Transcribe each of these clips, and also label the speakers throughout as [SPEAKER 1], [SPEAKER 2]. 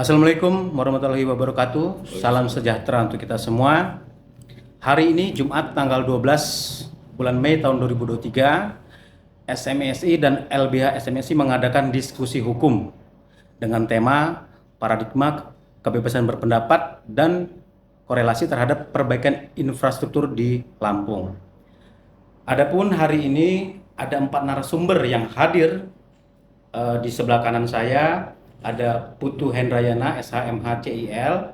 [SPEAKER 1] Assalamualaikum warahmatullahi wabarakatuh. Salam sejahtera untuk kita semua. Hari ini Jumat tanggal 12 bulan Mei tahun 2023, SMSI dan LBH SMSI mengadakan diskusi hukum dengan tema paradigma kebebasan berpendapat dan korelasi terhadap perbaikan infrastruktur di Lampung. Adapun hari ini ada 4 narasumber yang hadir. Di sebelah kanan saya ada Putu Hendrayana SHMH CIL,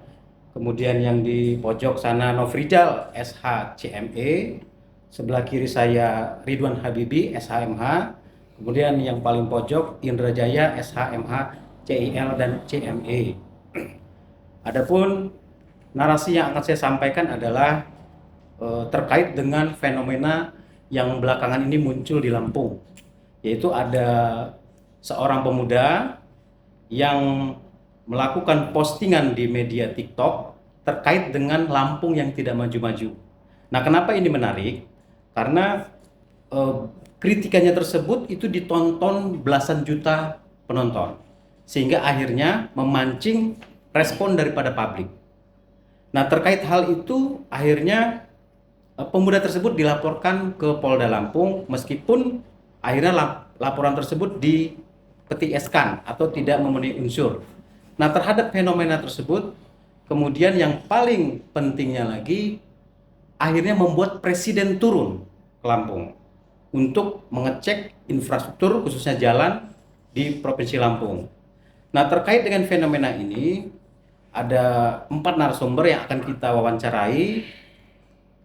[SPEAKER 1] kemudian yang di pojok sana Nofrijal SHCME, sebelah kiri saya Ridwan Habibi SHMH, kemudian yang paling pojok Indra Jaya SHMH CIL dan CME. Adapun narasi yang akan saya sampaikan adalah terkait dengan fenomena yang belakangan ini muncul di Lampung, yaitu ada seorang pemuda yang melakukan postingan di media TikTok terkait dengan Lampung yang tidak maju-maju. Nah, kenapa ini menarik? Karena kritikannya tersebut itu ditonton belasan juta penonton, sehingga akhirnya memancing respon daripada publik. Nah, terkait hal itu akhirnya pemuda tersebut dilaporkan ke Polda Lampung, meskipun akhirnya laporan tersebut dipetieskan atau tidak memenuhi unsur. Nah, terhadap fenomena tersebut, kemudian yang paling pentingnya lagi, akhirnya membuat presiden turun ke Lampung untuk mengecek infrastruktur khususnya jalan di Provinsi Lampung. Nah, terkait dengan fenomena ini, ada 4 narasumber yang akan kita wawancarai.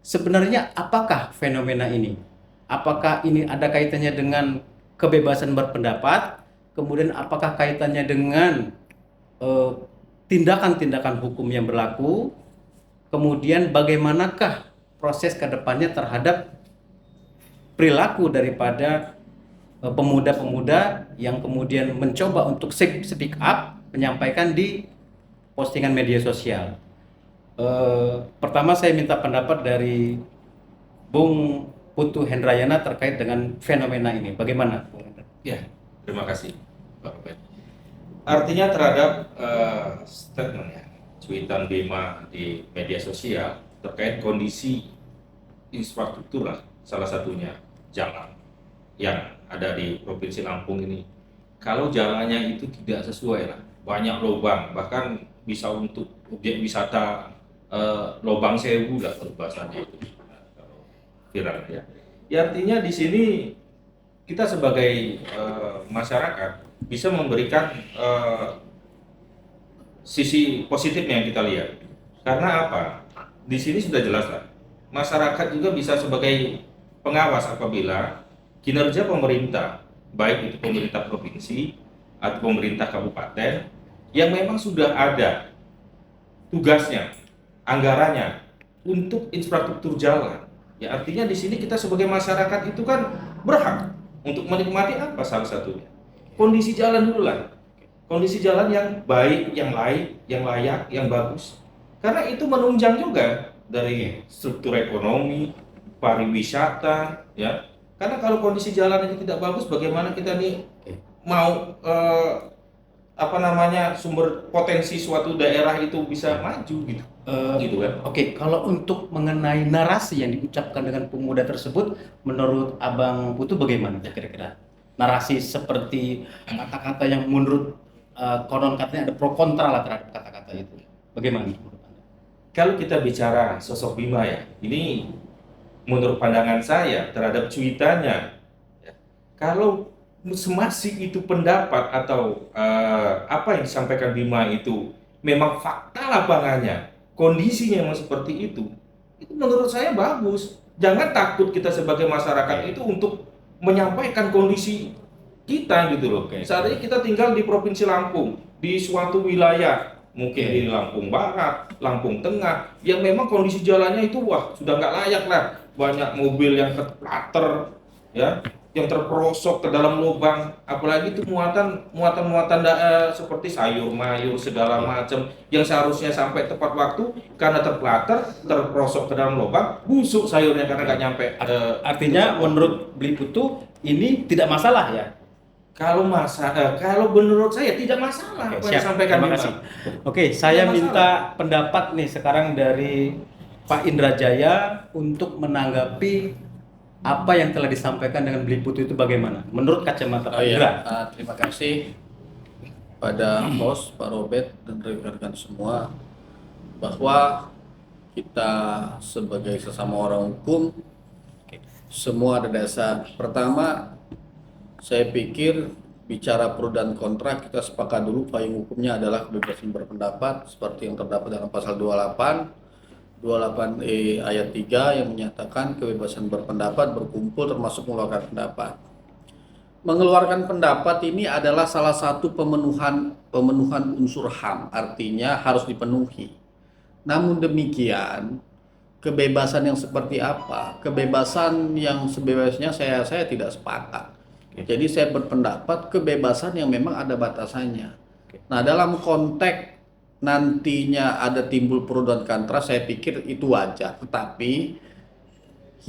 [SPEAKER 1] Sebenarnya apakah fenomena ini? Apakah ini ada kaitannya dengan kebebasan berpendapat? Kemudian apakah kaitannya dengan tindakan-tindakan hukum yang berlaku? Kemudian bagaimanakah proses ke depannya terhadap perilaku daripada pemuda-pemuda yang kemudian mencoba untuk speak up, menyampaikan di postingan media sosial. Pertama saya minta pendapat dari Bung Putu Hendrayana terkait dengan fenomena ini. Bagaimana, Bung Hendra?
[SPEAKER 2] Ya, terima kasih, Pak Rupet. Artinya terhadap statement ya, cuitan Bima di media sosial terkait kondisi infrastruktur lah, salah satunya jalan yang ada di Provinsi Lampung ini. Kalau jalannya itu tidak sesuai lah, banyak lubang, bahkan bisa untuk objek wisata lubang sewu lah kalau bahasanya itu viral ya. Ya artinya di sini kita sebagai masyarakat bisa memberikan sisi positifnya yang kita lihat. Karena apa? Di sini sudah jelas lah. Masyarakat juga bisa sebagai pengawas apabila kinerja pemerintah, baik itu pemerintah provinsi atau pemerintah kabupaten yang memang sudah ada tugasnya, anggarannya untuk infrastruktur jalan. Ya artinya di sini kita sebagai masyarakat itu kan berhak untuk menikmati apa salah satunya. Kondisi jalan dulu lah. Kondisi jalan yang baik, yang layak, yang bagus. Karena itu menunjang juga dari struktur ekonomi, pariwisata, ya. Karena kalau kondisi jalan ini tidak bagus, bagaimana kita nih mau sumber potensi suatu daerah itu bisa maju gitu. Gitu kan.
[SPEAKER 1] Oke, kalau untuk mengenai narasi yang diucapkan dengan pemuda tersebut, menurut Abang Putu bagaimana kira-kira? Narasi seperti kata-kata yang menurut konon katanya ada pro kontra lah terhadap kata-kata itu. Bagaimana menurut Anda?
[SPEAKER 2] Kalau kita bicara sosok Bima ya, ini menurut pandangan saya terhadap cuitannya, ya, kalau semasih itu pendapat atau apa yang disampaikan Bima itu memang fakta lapangannya, kondisinya memang seperti itu menurut saya bagus. Jangan takut kita sebagai masyarakat itu untuk menyampaikan kondisi kita gitu loh. Saat ini kita tinggal di Provinsi Lampung, di suatu wilayah, mungkin di Lampung Barat, Lampung Tengah, yang memang kondisi jalannya itu sudah nggak layak lah. Banyak mobil yang terplater, ya, yang terperosok ke dalam lubang, apalagi itu muatan seperti sayur mayur segala macam yang seharusnya sampai tepat waktu karena terplater, terperosok ke dalam lubang, busuk sayurnya karena nggak nyampe.
[SPEAKER 1] Artinya menurut Beli Putu ini tidak masalah ya?
[SPEAKER 2] kalau menurut saya tidak masalah
[SPEAKER 1] Oke,
[SPEAKER 2] apa yang
[SPEAKER 1] siap.
[SPEAKER 2] disampaikan
[SPEAKER 1] Terima
[SPEAKER 2] Bima.
[SPEAKER 1] kasih. Oke, saya
[SPEAKER 2] Tidak
[SPEAKER 1] minta
[SPEAKER 2] masalah.
[SPEAKER 1] pendapat nih sekarang dari Pak Indra Jaya untuk menanggapi apa yang telah disampaikan dengan Beliput itu bagaimana? Menurut kacamata
[SPEAKER 3] Oh
[SPEAKER 1] Pak Indra.
[SPEAKER 3] ya, terima kasih pada host Pak Robert dan rekan-rekan semua bahwa kita sebagai sesama orang hukum semua ada dasar. Pertama, saya pikir bicara pro dan kontra kita sepakat dulu payung hukumnya adalah kebebasan berpendapat seperti yang terdapat dalam pasal 28E ayat 3 yang menyatakan kebebasan berpendapat, berkumpul termasuk mengeluarkan pendapat. Mengeluarkan pendapat ini adalah salah satu pemenuhan unsur HAM, artinya harus dipenuhi. Namun demikian, kebebasan yang seperti apa? Kebebasan yang sebebasnya saya tidak sepakat. Jadi saya berpendapat kebebasan yang memang ada batasannya. Nah, dalam konteks nantinya ada timbul pro dan kontra, saya pikir itu wajar. Tetapi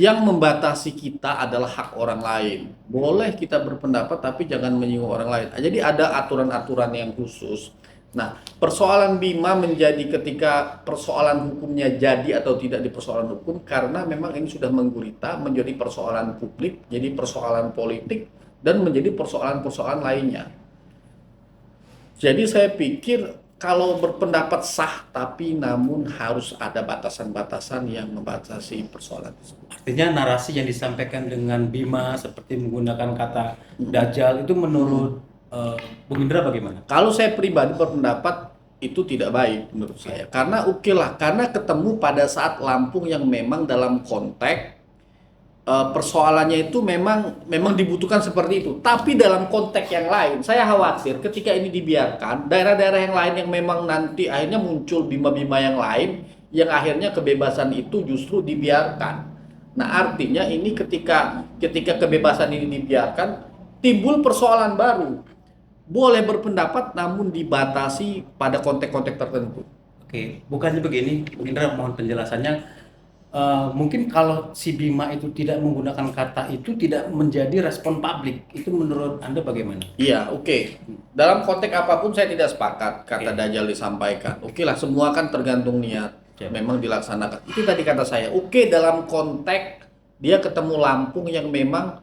[SPEAKER 3] yang membatasi kita adalah hak orang lain. Boleh kita berpendapat tapi jangan menyinggung orang lain. Jadi ada aturan-aturan yang khusus. Nah, persoalan Bima menjadi ketika persoalan hukumnya jadi atau tidak di persoalan hukum karena memang ini sudah menggurita menjadi persoalan publik, jadi persoalan politik dan menjadi persoalan-persoalan lainnya. Jadi saya pikir kalau berpendapat sah tapi namun harus ada batasan-batasan yang membatasi persoalan tersebut.
[SPEAKER 1] Artinya narasi yang disampaikan dengan Bima seperti menggunakan kata Dajjal itu menurut Bung Indra bagaimana?
[SPEAKER 3] Kalau saya pribadi berpendapat itu tidak baik menurut saya. Karena oke lah, karena ketemu pada saat Lampung yang memang dalam konteks persoalannya itu memang dibutuhkan seperti itu. Tapi dalam konteks yang lain, saya khawatir ketika ini dibiarkan, daerah-daerah yang lain yang memang nanti akhirnya muncul bima-bima yang lain, yang akhirnya kebebasan itu justru dibiarkan. Nah, artinya ini ketika kebebasan ini dibiarkan, timbul persoalan baru. Boleh berpendapat namun dibatasi pada konteks-konteks tertentu.
[SPEAKER 1] Oke, bukannya begini, Bung Indra mohon penjelasannya. Mungkin kalau si Bima itu tidak menggunakan kata itu tidak menjadi respon publik. Itu menurut Anda bagaimana?
[SPEAKER 3] Iya, oke. Dalam konteks apapun saya tidak sepakat kata Dajjal disampaikan. Oke lah, semua kan tergantung niat.
[SPEAKER 1] Siap.
[SPEAKER 3] Memang dilaksanakan. Itu tadi kata saya. Oke, dalam konteks dia ketemu Lampung yang memang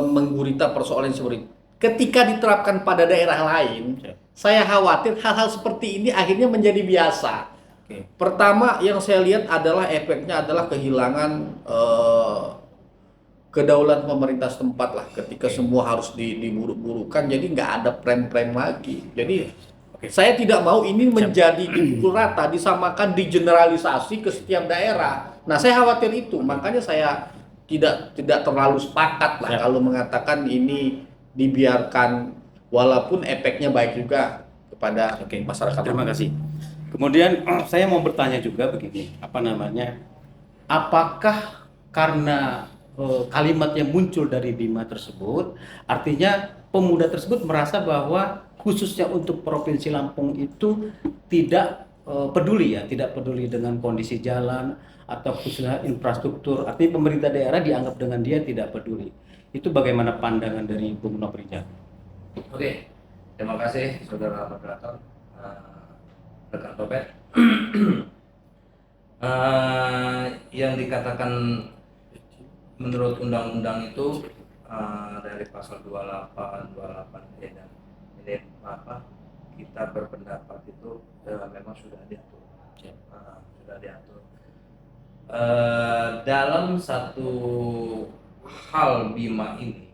[SPEAKER 3] menggurita persoalan seperti itu. Ketika diterapkan pada daerah lain,
[SPEAKER 1] Siap.
[SPEAKER 3] saya khawatir hal-hal seperti ini akhirnya menjadi biasa.
[SPEAKER 1] Oke.
[SPEAKER 3] Pertama yang saya lihat adalah efeknya adalah kehilangan kedaulatan pemerintah setempat lah ketika semua harus diburu-burukan, jadi nggak ada prem-prem lagi. Jadi saya tidak mau ini menjadi dipukul rata, disamakan, digeneralisasi ke setiap daerah. Nah, saya khawatir itu, makanya saya tidak terlalu sepakat lah kalau mengatakan ini dibiarkan, walaupun efeknya baik juga kepada masyarakat.
[SPEAKER 1] Terima kasih. Kemudian saya mau bertanya juga begini, apakah karena kalimat yang muncul dari Bima tersebut, artinya pemuda tersebut merasa bahwa khususnya untuk Provinsi Lampung itu tidak tidak peduli dengan kondisi jalan atau khususnya infrastruktur, artinya pemerintah daerah dianggap dengan dia tidak peduli. Itu bagaimana pandangan dari Bung Nofrijan?
[SPEAKER 4] Oke, terima kasih saudara moderator, rekan Robert. Yang dikatakan menurut undang-undang itu dari pasal 28 dan ini kita berpendapat itu memang sudah diatur. Sudah diatur. Dalam satu hal Bima ini,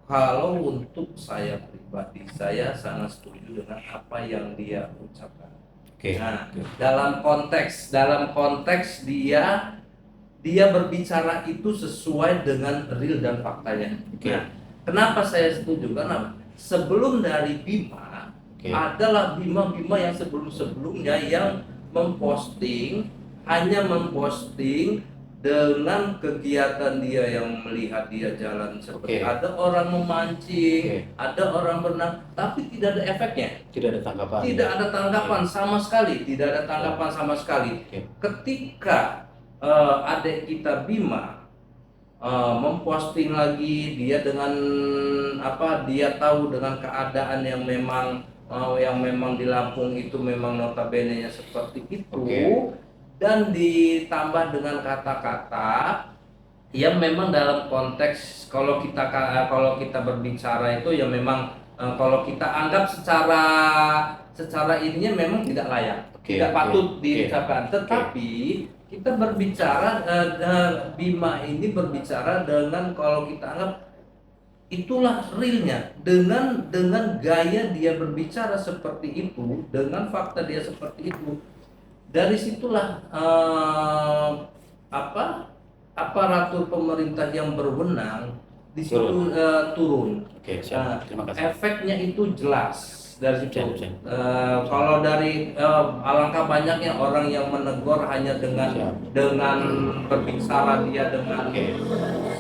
[SPEAKER 4] kalau untuk saya pribadi, saya sangat setuju dengan apa yang dia ucapkan. Nah, dalam konteks dia berbicara itu sesuai dengan real dan faktanya. Nah, kenapa saya setuju? Karena sebelum dari Bima adalah Bima-Bima yang sebelum-sebelumnya yang hanya memposting dengan kegiatan dia yang melihat dia jalan seperti ada orang memancing, ada orang berenang, tapi tidak ada efeknya.
[SPEAKER 1] Tidak ada tanggapan.
[SPEAKER 4] Tidak ada tanggapan sama sekali, tidak ada tanggapan sama sekali. Ketika adik kita Bima memposting lagi dia dengan apa, dia tahu dengan keadaan yang memang di Lampung itu memang notabene-nya seperti itu.
[SPEAKER 1] Oke.
[SPEAKER 4] Dan ditambah dengan kata-kata yang memang dalam konteks kalau kita berbicara itu ya memang kalau kita anggap secara ininya memang tidak layak,
[SPEAKER 1] Oke,
[SPEAKER 4] tidak
[SPEAKER 1] oke,
[SPEAKER 4] patut
[SPEAKER 1] oke.
[SPEAKER 4] diucapkan. Tetapi kita berbicara Bima ini berbicara dengan, kalau kita anggap itulah realnya, dengan gaya dia berbicara seperti itu, dengan fakta dia seperti itu. Dari situlah aparatur pemerintah yang berwenang di situ turun.
[SPEAKER 1] Oke, siap. Terima kasih.
[SPEAKER 4] Efeknya itu jelas dari situ.
[SPEAKER 1] Siap, siap.
[SPEAKER 4] Kalau dari alangkah banyaknya orang yang menegur hanya dengan
[SPEAKER 1] Siap.
[SPEAKER 4] berbicara dia dengan
[SPEAKER 1] Oke.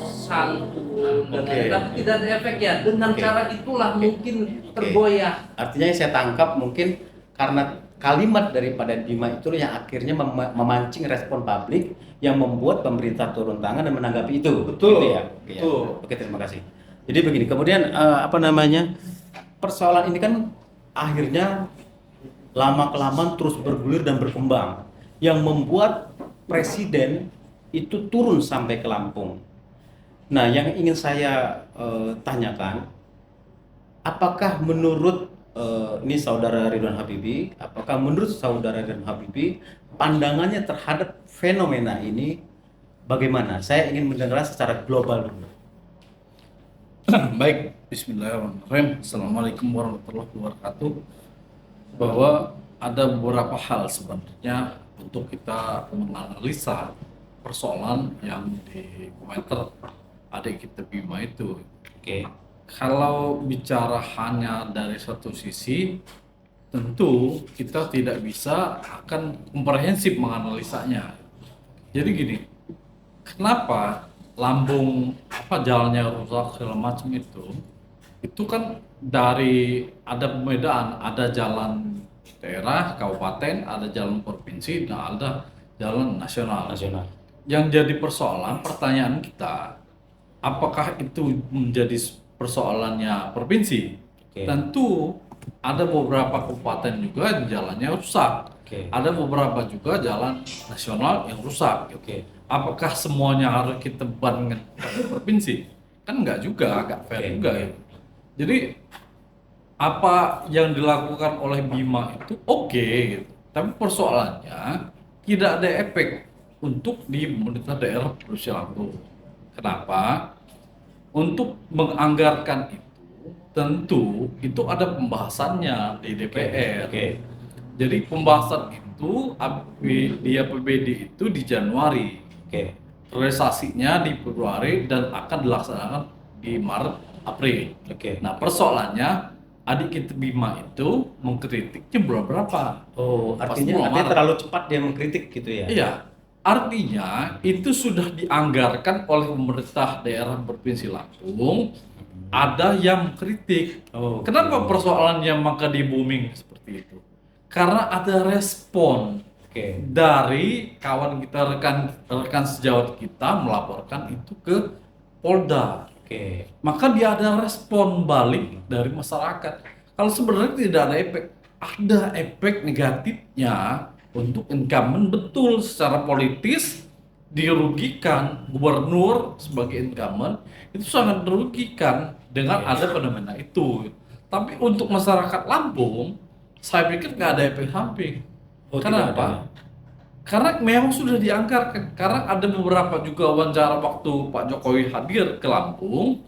[SPEAKER 4] santun,
[SPEAKER 1] Oke.
[SPEAKER 4] tapi tidak ada efeknya. Dengan
[SPEAKER 1] Oke.
[SPEAKER 4] cara itulah
[SPEAKER 1] Oke.
[SPEAKER 4] mungkin
[SPEAKER 1] Oke.
[SPEAKER 4] tergoyah.
[SPEAKER 1] Artinya yang saya tangkap mungkin karena kalimat daripada Bima itu yang akhirnya memancing respon publik yang membuat pemerintah turun tangan dan menanggapi itu.
[SPEAKER 4] Betul.
[SPEAKER 1] Gitu ya? Oke, ya.
[SPEAKER 4] Betul.
[SPEAKER 1] Oke, terima kasih. Jadi begini, kemudian persoalan ini kan akhirnya lama-kelamaan terus bergulir dan berkembang yang membuat presiden itu turun sampai ke Lampung. Nah, yang ingin saya tanyakan, apakah menurut ini saudara Ridwan Habibie, apakah menurut saudara Ridwan Habibie pandangannya terhadap fenomena ini bagaimana? Saya ingin mendengar secara global dulu.
[SPEAKER 5] Baik, bismillahirrahmanirrahim. Assalamualaikum warahmatullahi wabarakatuh. Bahwa ada beberapa hal sebenarnya untuk kita menganalisa persoalan yang di komentar adik kita Bima itu.
[SPEAKER 1] Oke.
[SPEAKER 5] Kalau bicara hanya dari satu sisi, tentu kita tidak bisa akan komprehensif menganalisanya. Jadi gini, kenapa lambung jalannya rusak segala macam itu kan dari ada pembedaan, ada jalan daerah, kabupaten, ada jalan provinsi, dan ada jalan nasional. Yang jadi persoalan, pertanyaan kita, apakah itu menjadi persoalannya provinsi?
[SPEAKER 1] Oke.
[SPEAKER 5] Tentu ada beberapa kabupaten juga jalannya rusak.
[SPEAKER 1] Oke.
[SPEAKER 5] Ada beberapa juga jalan nasional yang rusak.
[SPEAKER 1] Oke.
[SPEAKER 5] Apakah semuanya harus kita bebankan pada provinsi? Kan enggak juga, agak fair
[SPEAKER 1] Oke.
[SPEAKER 5] juga ya. Jadi apa yang dilakukan oleh Bima itu oke, gitu. Tapi persoalannya tidak ada efek untuk di pemerintah daerah Provinsi Lampung. Kenapa? Untuk menganggarkan itu tentu itu ada pembahasannya di DPR.
[SPEAKER 1] Oke.
[SPEAKER 5] Jadi pembahasan itu di APBD itu di Januari.
[SPEAKER 1] Oke.
[SPEAKER 5] Realisasinya di Februari dan akan dilaksanakan di Maret April.
[SPEAKER 1] Oke.
[SPEAKER 5] Nah, persoalannya adik kita Bima itu mengkritiknya berapa?
[SPEAKER 1] Oh,
[SPEAKER 5] Pas
[SPEAKER 1] artinya
[SPEAKER 5] bulan Maret.
[SPEAKER 1] terlalu cepat dia mengkritik gitu ya?
[SPEAKER 5] Iya, artinya itu sudah dianggarkan oleh pemerintah daerah Provinsi Lampung. Ada yang kritik.
[SPEAKER 1] Oh,
[SPEAKER 5] Kenapa
[SPEAKER 1] oke.
[SPEAKER 5] persoalannya maka di booming seperti itu? Karena ada respon
[SPEAKER 1] Oke.
[SPEAKER 5] dari kawan kita, rekan sejawat kita melaporkan itu ke Polda.
[SPEAKER 1] Oke.
[SPEAKER 5] Maka dia ada respon balik dari masyarakat. Kalau sebenarnya tidak ada efek negatifnya untuk incumbent, betul secara politis dirugikan. Gubernur sebagai incumbent itu sangat dirugikan dengan ada fenomena itu. Tapi untuk masyarakat Lampung, saya pikir nggak ada efek samping.
[SPEAKER 1] Oh, tidak
[SPEAKER 5] Kenapa?
[SPEAKER 1] ada.
[SPEAKER 5] Karena memang sudah dianggarkan. Karena ada beberapa juga wawancara waktu Pak Jokowi hadir ke Lampung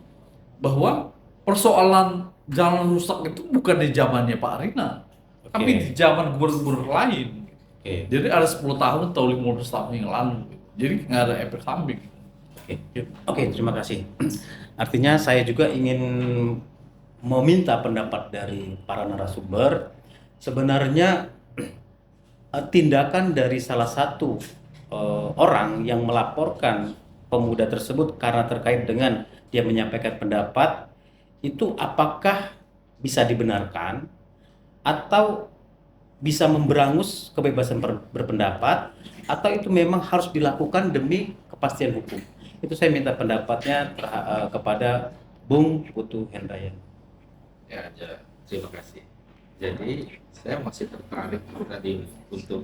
[SPEAKER 5] bahwa persoalan jalan rusak itu bukan di zamannya Pak Rina, tapi di zaman gubernur lain.
[SPEAKER 1] Oke.
[SPEAKER 5] Jadi ada 10 tahun atau 15 tahun yang lalu. Jadi nggak ada efek samping.
[SPEAKER 1] Oke. Oke, terima kasih. Artinya saya juga ingin meminta pendapat dari para narasumber. Sebenarnya tindakan dari salah satu orang yang melaporkan pemuda tersebut karena terkait dengan dia menyampaikan pendapat itu apakah bisa dibenarkan atau bisa memberangus kebebasan berpendapat atau itu memang harus dilakukan demi kepastian hukum. Itu saya minta pendapatnya kepada Bung Putu Hendrayan.
[SPEAKER 2] Ya, terima kasih. Jadi saya masih tertarik tadi untuk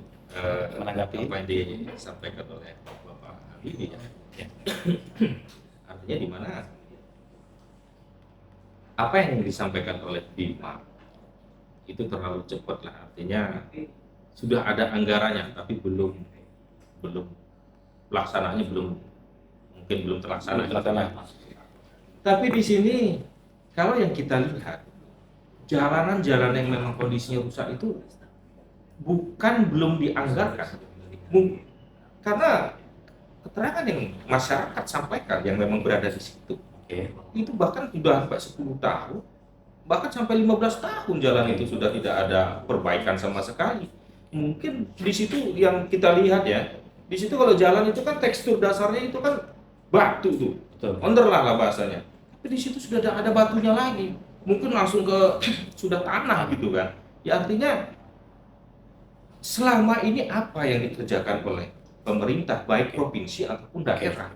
[SPEAKER 1] Menanggapi.
[SPEAKER 2] apa yang disampaikan oleh Bapak Habibie ya.
[SPEAKER 1] Ya.
[SPEAKER 2] Artinya di mana apa yang disampaikan oleh Bima itu terlalu cepat lah. Artinya sudah ada anggarannya tapi belum pelaksananya mungkin belum terlaksana. Tapi di sini kalau yang kita lihat jalanan-jalan yang memang kondisinya rusak itu bukan belum dianggarkan. Karena keterangan yang masyarakat sampaikan yang memang berada di situ itu bahkan sudah sampai 10 tahun, bahkan sampai 15 tahun jalan itu sudah tidak ada perbaikan sama sekali. Mungkin di situ yang kita lihat ya, di situ kalau jalan itu kan tekstur dasarnya itu kan batu tuh, onderlah lah bahasanya. Tapi di situ sudah ada batunya lagi, mungkin langsung ke sudah tanah gitu kan. Ya artinya selama ini apa yang dikerjakan oleh pemerintah baik provinsi ataupun daerah,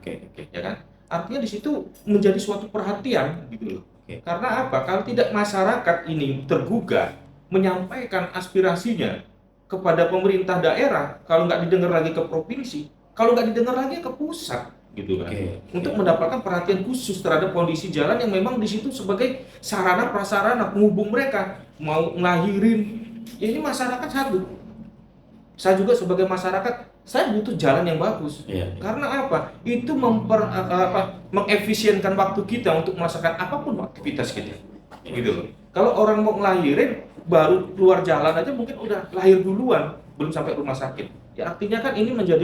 [SPEAKER 2] ya kan? Artinya di situ menjadi suatu perhatian gitu loh. Karena apa? Kalau tidak masyarakat ini tergugah menyampaikan aspirasinya kepada pemerintah daerah, kalau nggak didengar lagi ke provinsi, kalau nggak didengar lagi ke pusat, gitu kan? Untuk mendapatkan perhatian khusus terhadap kondisi jalan yang memang di situ sebagai sarana prasarana penghubung mereka mau ngelahirin. Ini masyarakat satu. Saya juga sebagai masyarakat, saya butuh jalan yang bagus. Karena apa? Itu mengefisienkan waktu kita untuk melaksanakan apapun aktivitas kita. Gitu loh. Kalau orang mau ngelahirin, baru keluar jalan aja mungkin udah lahir duluan, belum sampai rumah sakit. Ya artinya kan ini menjadi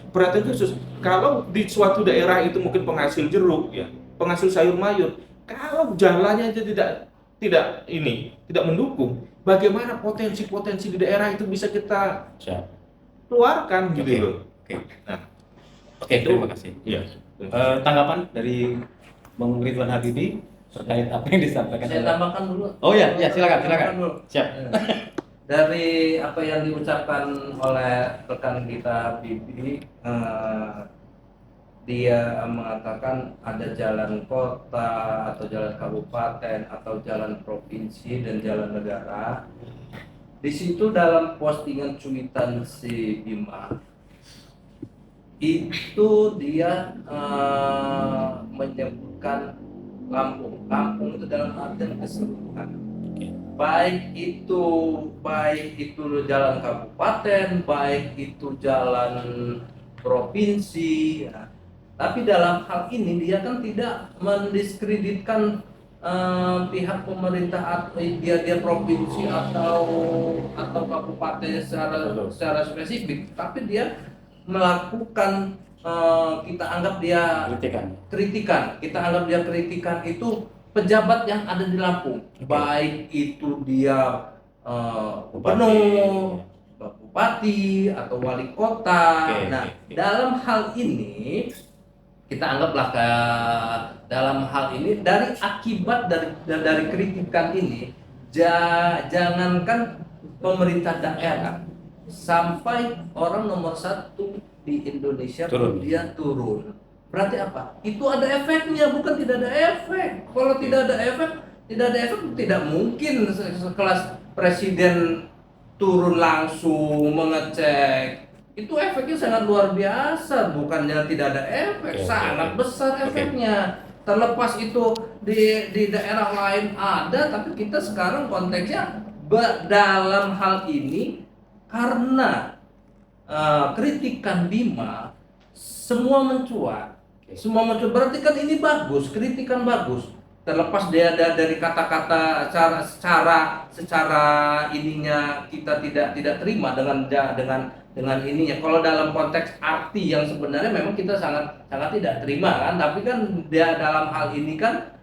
[SPEAKER 2] perhatian khusus. Kalau di suatu daerah itu mungkin penghasil jeruk, ya, penghasil sayur mayur, kalau jalannya aja tidak mendukung, bagaimana potensi-potensi di daerah itu bisa kita keluarkan gitu loh. Nah,
[SPEAKER 1] Terima kasih.
[SPEAKER 2] Iya.
[SPEAKER 1] Tanggapan dari Bung Ridwan Habibie terkait apa yang disampaikan?
[SPEAKER 4] Saya tambahkan dulu.
[SPEAKER 1] Oh ya, silakan.
[SPEAKER 4] Tambahkan dulu.
[SPEAKER 1] Siap.
[SPEAKER 4] Dari apa yang diucapkan oleh rekan kita Bibi, dia mengatakan ada jalan kota atau jalan kabupaten atau jalan provinsi dan jalan negara. Di situ dalam postingan cuitan si Bima itu dia menyebutkan Lampung itu dalam artian keseluruhan. Baik itu jalan kabupaten, baik itu jalan provinsi, ya. Tapi dalam hal ini dia kan tidak mendiskreditkan pihak pemerintah atau dia provinsi atau kabupaten secara spesifik, tapi dia melakukan kita anggap dia kritikan. Kita anggap dia kritikan itu pejabat yang ada di Lampung, baik itu dia gubernur, bupati atau wali kota. Dalam hal ini kita anggaplah dalam hal ini dari akibat dari kritikan ini, jangankan pemerintah daerah, sampai orang nomor 1 di Indonesia kemudian turun. Berarti apa? Itu ada efeknya, bukan tidak ada efek. Kalau tidak ada efek, tidak mungkin sekelas presiden turun langsung mengecek. Itu efeknya sangat luar biasa, bukannya tidak ada efek, sangat besar efeknya. Terlepas itu di daerah lain ada, tapi kita sekarang konteksnya dalam hal ini karena kritikan Bima semua mencuat. Berarti kan ini bagus, kritikan bagus. Terlepas dia dari kata-kata secara ininya kita tidak terima dengan ininya. Kalau dalam konteks arti yang sebenarnya memang kita sangat tidak terima kan, tapi kan dia dalam hal ini kan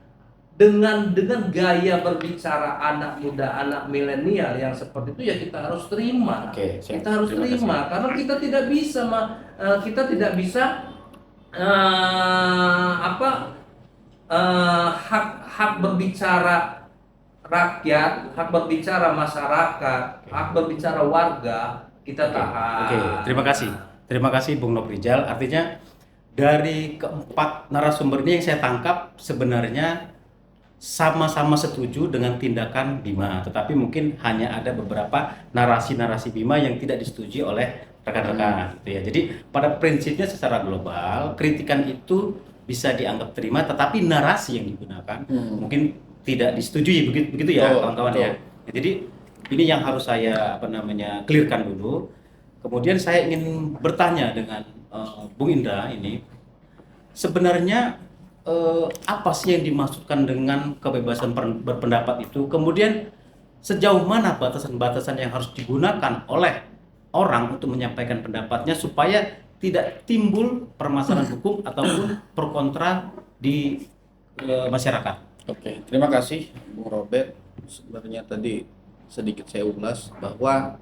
[SPEAKER 4] dengan gaya berbicara anak muda, anak milenial yang seperti itu, ya kita harus terima. Kita harus terima karena kita tidak bisa hak berbicara rakyat, hak berbicara masyarakat, hak berbicara warga kita tahan.
[SPEAKER 1] Terima kasih Bung Nofrijal. Artinya dari keempat narasumber ini yang saya tangkap sebenarnya sama-sama setuju dengan tindakan Bima, tetapi mungkin hanya ada beberapa narasi-narasi Bima yang tidak disetujui oleh rekan-rekan, gitu ya. Jadi pada prinsipnya secara global kritikan itu bisa dianggap terima, tetapi narasi yang digunakan mungkin tidak disetujui, begitu ya kawan-kawan ya. Jadi ini yang harus saya clearkan dulu. Kemudian saya ingin bertanya dengan Bung Indra ini, sebenarnya apa sih yang dimaksudkan dengan kebebasan berpendapat itu? Kemudian sejauh mana batasan-batasan yang harus digunakan oleh orang untuk menyampaikan pendapatnya supaya tidak timbul permasalahan hukum ataupun pro kontra di masyarakat?
[SPEAKER 3] Oke, terima kasih Bung Robert. Sebenarnya tadi sedikit saya ulas bahwa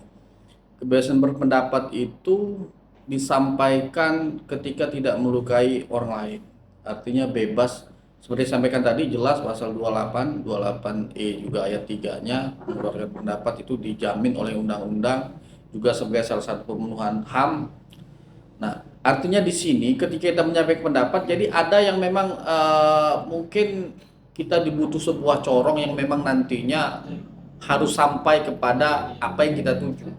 [SPEAKER 3] kebebasan berpendapat itu disampaikan ketika tidak melukai orang lain. Artinya bebas, seperti disampaikan tadi jelas pasal 28, 28E juga ayat 3-nya, mengeluarkan pendapat itu dijamin oleh undang-undang juga sebagai salah satu pemenuhan HAM. Nah, artinya di sini ketika kita menyampaikan pendapat, jadi ada yang memang mungkin kita dibutuh sebuah corong yang memang nantinya harus sampai kepada apa yang kita tuju.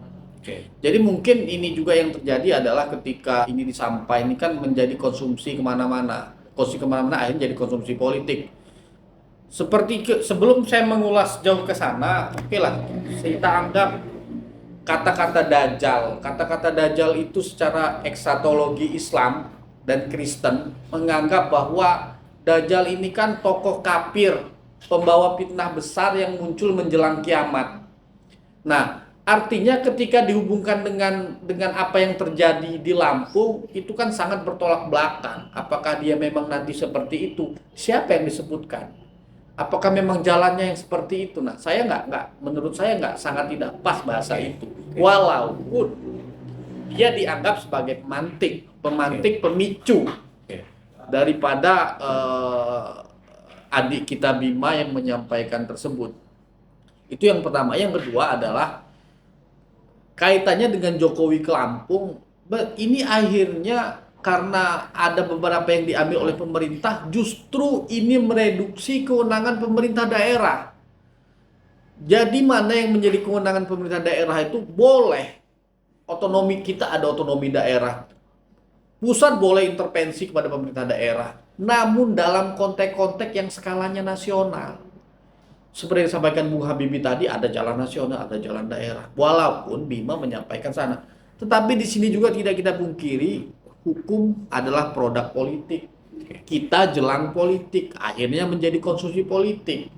[SPEAKER 3] Jadi mungkin ini juga yang terjadi adalah ketika ini disampaikan, ini kan menjadi konsumsi kemana-mana. Konsumsi kemana-mana akhirnya jadi konsumsi politik. Sebelum saya mengulas jauh ke sana, oke lah, kita anggap kata-kata Dajjal. Kata-kata Dajjal itu secara eksatologi Islam dan Kristen menganggap bahwa Dajjal ini kan tokoh kafir, pembawa fitnah besar yang muncul menjelang kiamat. Nah, artinya ketika dihubungkan dengan apa yang terjadi di Lampung, itu kan sangat bertolak belakang. Apakah dia memang nanti seperti itu? Siapa yang disebutkan? Apakah memang jalannya yang seperti itu? Nah, menurut saya sangat tidak pas bahasa itu. Walaupun dia dianggap sebagai pemantik, pemicu daripada adik kita Bima yang menyampaikan tersebut. Itu yang pertama. Yang kedua adalah kaitannya dengan Jokowi ke Lampung. Ini akhirnya karena ada beberapa yang diambil oleh pemerintah, justru ini mereduksi kewenangan pemerintah daerah. Jadi mana yang menjadi kewenangan pemerintah daerah itu boleh. Otonomi kita ada otonomi daerah. Pusat boleh intervensi kepada pemerintah daerah, namun dalam konteks-konteks yang skalanya nasional. Seperti yang disampaikan Bung Habibie tadi, ada jalan nasional, ada jalan daerah. Walaupun Bima menyampaikan sana. Tetapi di sini juga tidak kita pungkiri, hukum adalah produk politik. Kita jelang politik, akhirnya menjadi konsumsi politik.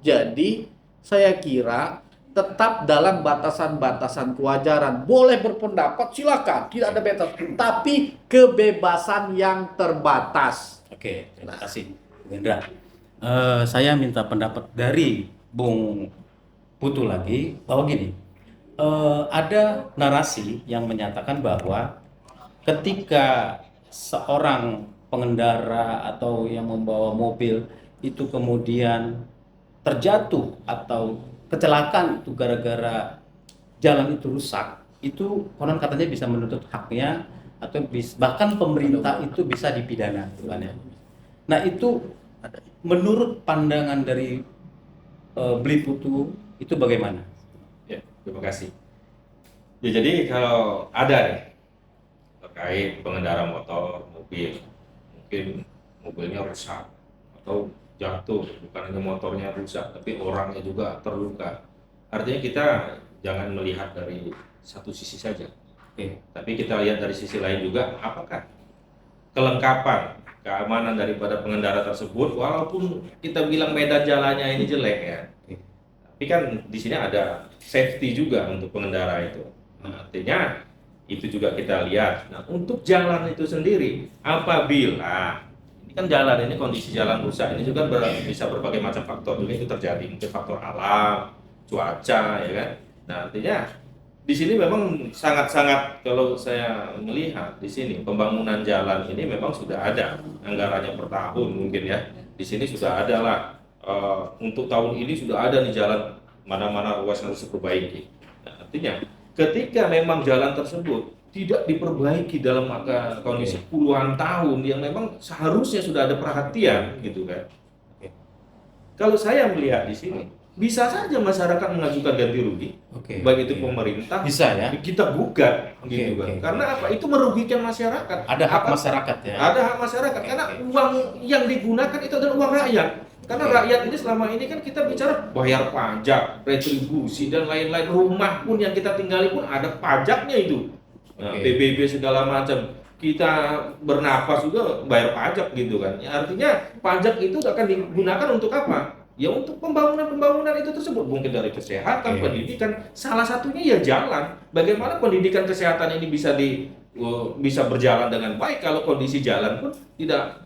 [SPEAKER 3] Jadi, saya kira tetap dalam batasan-batasan kewajaran. Boleh berpendapat, silakan, tidak ada batas. Tapi kebebasan yang terbatas.
[SPEAKER 1] Oke, terima kasih, Bung Indra. Saya minta pendapat dari Bung Putu lagi bahwa gini, ada narasi yang menyatakan bahwa ketika seorang pengendara atau yang membawa mobil itu kemudian terjatuh atau kecelakaan itu gara-gara jalan itu rusak, itu konon katanya bisa menuntut haknya atau bahkan pemerintah itu bisa dipidana, kan ya. Nah, itu menurut pandangan dari Bli Putu itu bagaimana?
[SPEAKER 2] Ya, terima kasih. Ya, jadi kalau ada nih terkait pengendara motor, mobil, mungkin mobilnya rusak atau jatuh, bukan hanya motornya rusak, tapi orangnya juga terluka. Artinya kita jangan melihat dari satu sisi saja, tapi kita lihat dari sisi lain juga, apakah kelengkapan keamanan daripada pengendara tersebut, walaupun kita bilang medan jalannya ini jelek ya, tapi kan di sini ada safety juga untuk pengendara itu. Nah, artinya itu juga kita lihat. Nah, untuk jalan itu sendiri, apabila ini kan jalan ini kondisi jalan rusak, ini juga bisa berbagai macam faktor juga itu terjadi, mungkin faktor alam, cuaca, ya kan. Nah, artinya di sini memang sangat-sangat, kalau saya melihat di sini pembangunan jalan ini memang sudah ada anggarannya per tahun mungkin ya. Di sini sudah ada lah, untuk tahun ini sudah ada nih jalan mana-mana ruas harus diperbaiki. Nah, artinya ketika memang jalan tersebut tidak diperbaiki dalam kondisi puluhan tahun yang memang seharusnya sudah ada perhatian gitu kan. Kalau saya melihat di sini, bisa saja masyarakat mengajukan ganti rugi, baik itu pemerintah,
[SPEAKER 1] Bisa ya.
[SPEAKER 2] kita gugat gitu kan.
[SPEAKER 1] oke.
[SPEAKER 2] Karena apa? Itu merugikan masyarakat.
[SPEAKER 1] Ada hak
[SPEAKER 2] Apa-
[SPEAKER 1] masyarakat ya.
[SPEAKER 2] Ada hak masyarakat karena uang yang digunakan itu adalah uang rakyat. Karena rakyat ini selama ini kan kita bicara bayar pajak, retribusi dan lain-lain. Rumah pun yang kita tinggali pun ada pajaknya itu. Nah, PBB segala macam. Kita bernapas juga bayar pajak gitu kan. Ya, artinya pajak itu akan digunakan untuk apa? Ya untuk pembangunan itu tersebut, mungkin dari kesehatan, pendidikan. Salah satunya ya jalan. Bagaimana pendidikan kesehatan ini bisa berjalan dengan baik kalau kondisi jalan pun tidak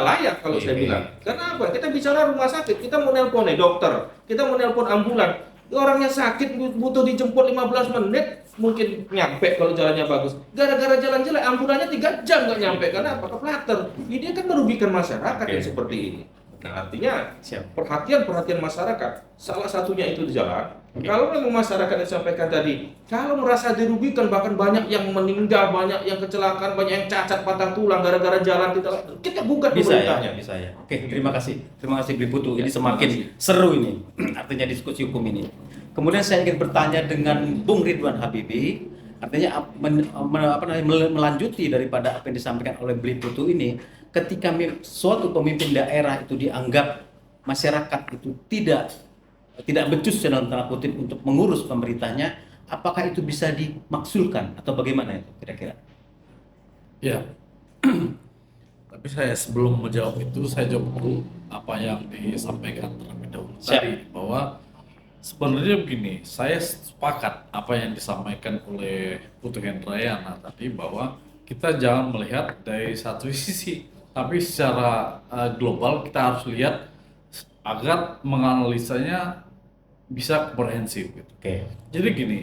[SPEAKER 2] layak kalau saya bilang. Karena apa? Kita bicara rumah sakit, kita mau nelpon dokter, kita mau nelpon ambulan. Orangnya sakit butuh dijemput 15 menit, mungkin nyampe kalau jalannya bagus. Gara-gara jalan jelek, ambulannya 3 jam nggak nyampe. Karena apa? Keflater. Ini kan merugikan masyarakat yang seperti ini. Nah, artinya perhatian masyarakat, salah satunya itu di jalan. Kalau memang masyarakat yang disampaikan tadi, kalau merasa dirugikan, bahkan banyak yang meninggal, banyak yang kecelakaan, banyak yang cacat patah tulang gara-gara jalan kita gugat pemerintahnya.
[SPEAKER 1] Bisa ya. Oke, terima kasih Bli Putu. Ini semakin seru ini, artinya diskusi hukum ini. Kemudian saya ingin bertanya dengan Bung Ridwan Habibie, artinya melanjuti daripada apa yang disampaikan oleh Bli Putu ini, ketika suatu pemimpin daerah itu dianggap masyarakat itu tidak becus dalam tanda kutip untuk mengurus pemerintahnya, apakah itu bisa dimaksulkan atau bagaimana itu kira-kira?
[SPEAKER 5] Ya, tapi saya sebelum menjawab itu, saya jawab dulu apa yang disampaikan terlebih dahulu tadi, bahwa sebenarnya begini, saya sepakat apa yang disampaikan oleh Putu Hendrayana tadi, bahwa kita jangan melihat dari satu sisi, tapi secara global kita harus lihat agar menganalisanya bisa komprehensif gitu. Jadi gini,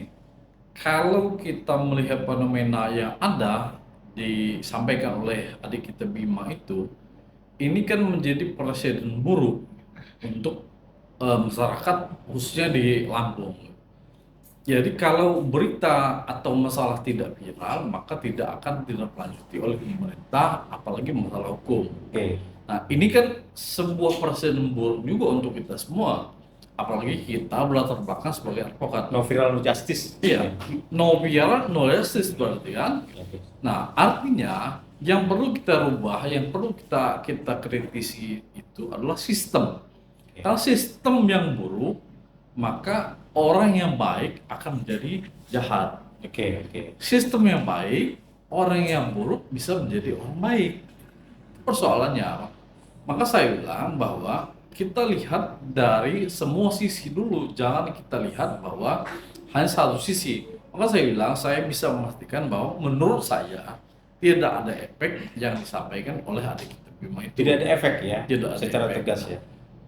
[SPEAKER 5] kalau kita melihat fenomena yang ada disampaikan oleh adik kita Bima itu, ini kan menjadi presiden buruk untuk masyarakat khususnya di Lampung. Jadi kalau berita atau masalah tidak viral, maka tidak akan ditindaklanjuti oleh pemerintah, apalagi masalah hukum. Nah, ini kan sebuah presiden buruk juga untuk kita semua, apalagi kita berlatar belakang sebagai advokat.
[SPEAKER 1] No viral, no justice.
[SPEAKER 5] Iya, no viral, no justice berarti kan. Nah, artinya yang perlu kita rubah, yang perlu kita kritisi itu adalah sistem. Kalau sistem yang buruk, maka orang yang baik akan menjadi jahat. Sistem yang baik, orang yang buruk bisa menjadi orang baik. Persoalannya apa? Maka saya bilang bahwa kita lihat dari semua sisi dulu, jangan kita lihat bahwa hanya satu sisi. Maka saya bilang, saya bisa memastikan bahwa menurut saya tidak ada efek yang disampaikan oleh adik kita Bima itu.
[SPEAKER 1] Tidak ada efek ya,
[SPEAKER 5] Tidak ada
[SPEAKER 1] secara
[SPEAKER 5] efek.
[SPEAKER 1] tegas ya.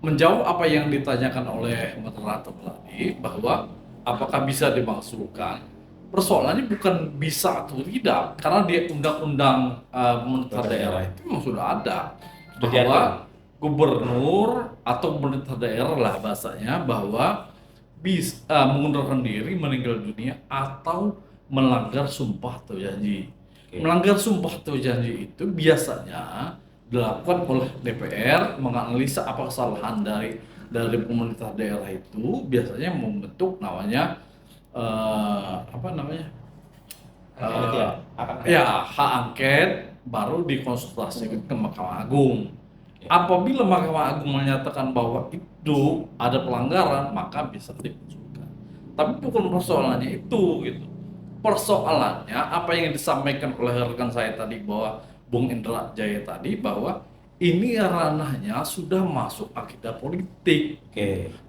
[SPEAKER 5] Menjawab apa yang ditanyakan oleh moderator tadi, bahwa apakah bisa dimaksulkan, persoalannya bukan bisa atau tidak, karena di undang-undang pemerintah daerah itu memang sudah ada, bahwa gubernur atau pemerintah daerah lah bahasanya, bahwa bisa mengundurkan diri, meninggal dunia, atau melanggar sumpah atau janji. Melanggar sumpah atau janji itu biasanya dilakukan oleh DPR, menganalisa apa kesalahan dari pemerintah daerah itu, biasanya membentuk namanya hak angket, baru dikonsultasikan ke Mahkamah Agung. Apabila Mahkamah Agung menyatakan bahwa itu ada pelanggaran, maka bisa diusulkan. Tapi bukan persoalannya itu gitu. Persoalannya apa yang disampaikan oleh rekan saya tadi, bahwa Bung Indra Jaya tadi, bahwa ini ranahnya sudah masuk agenda politik.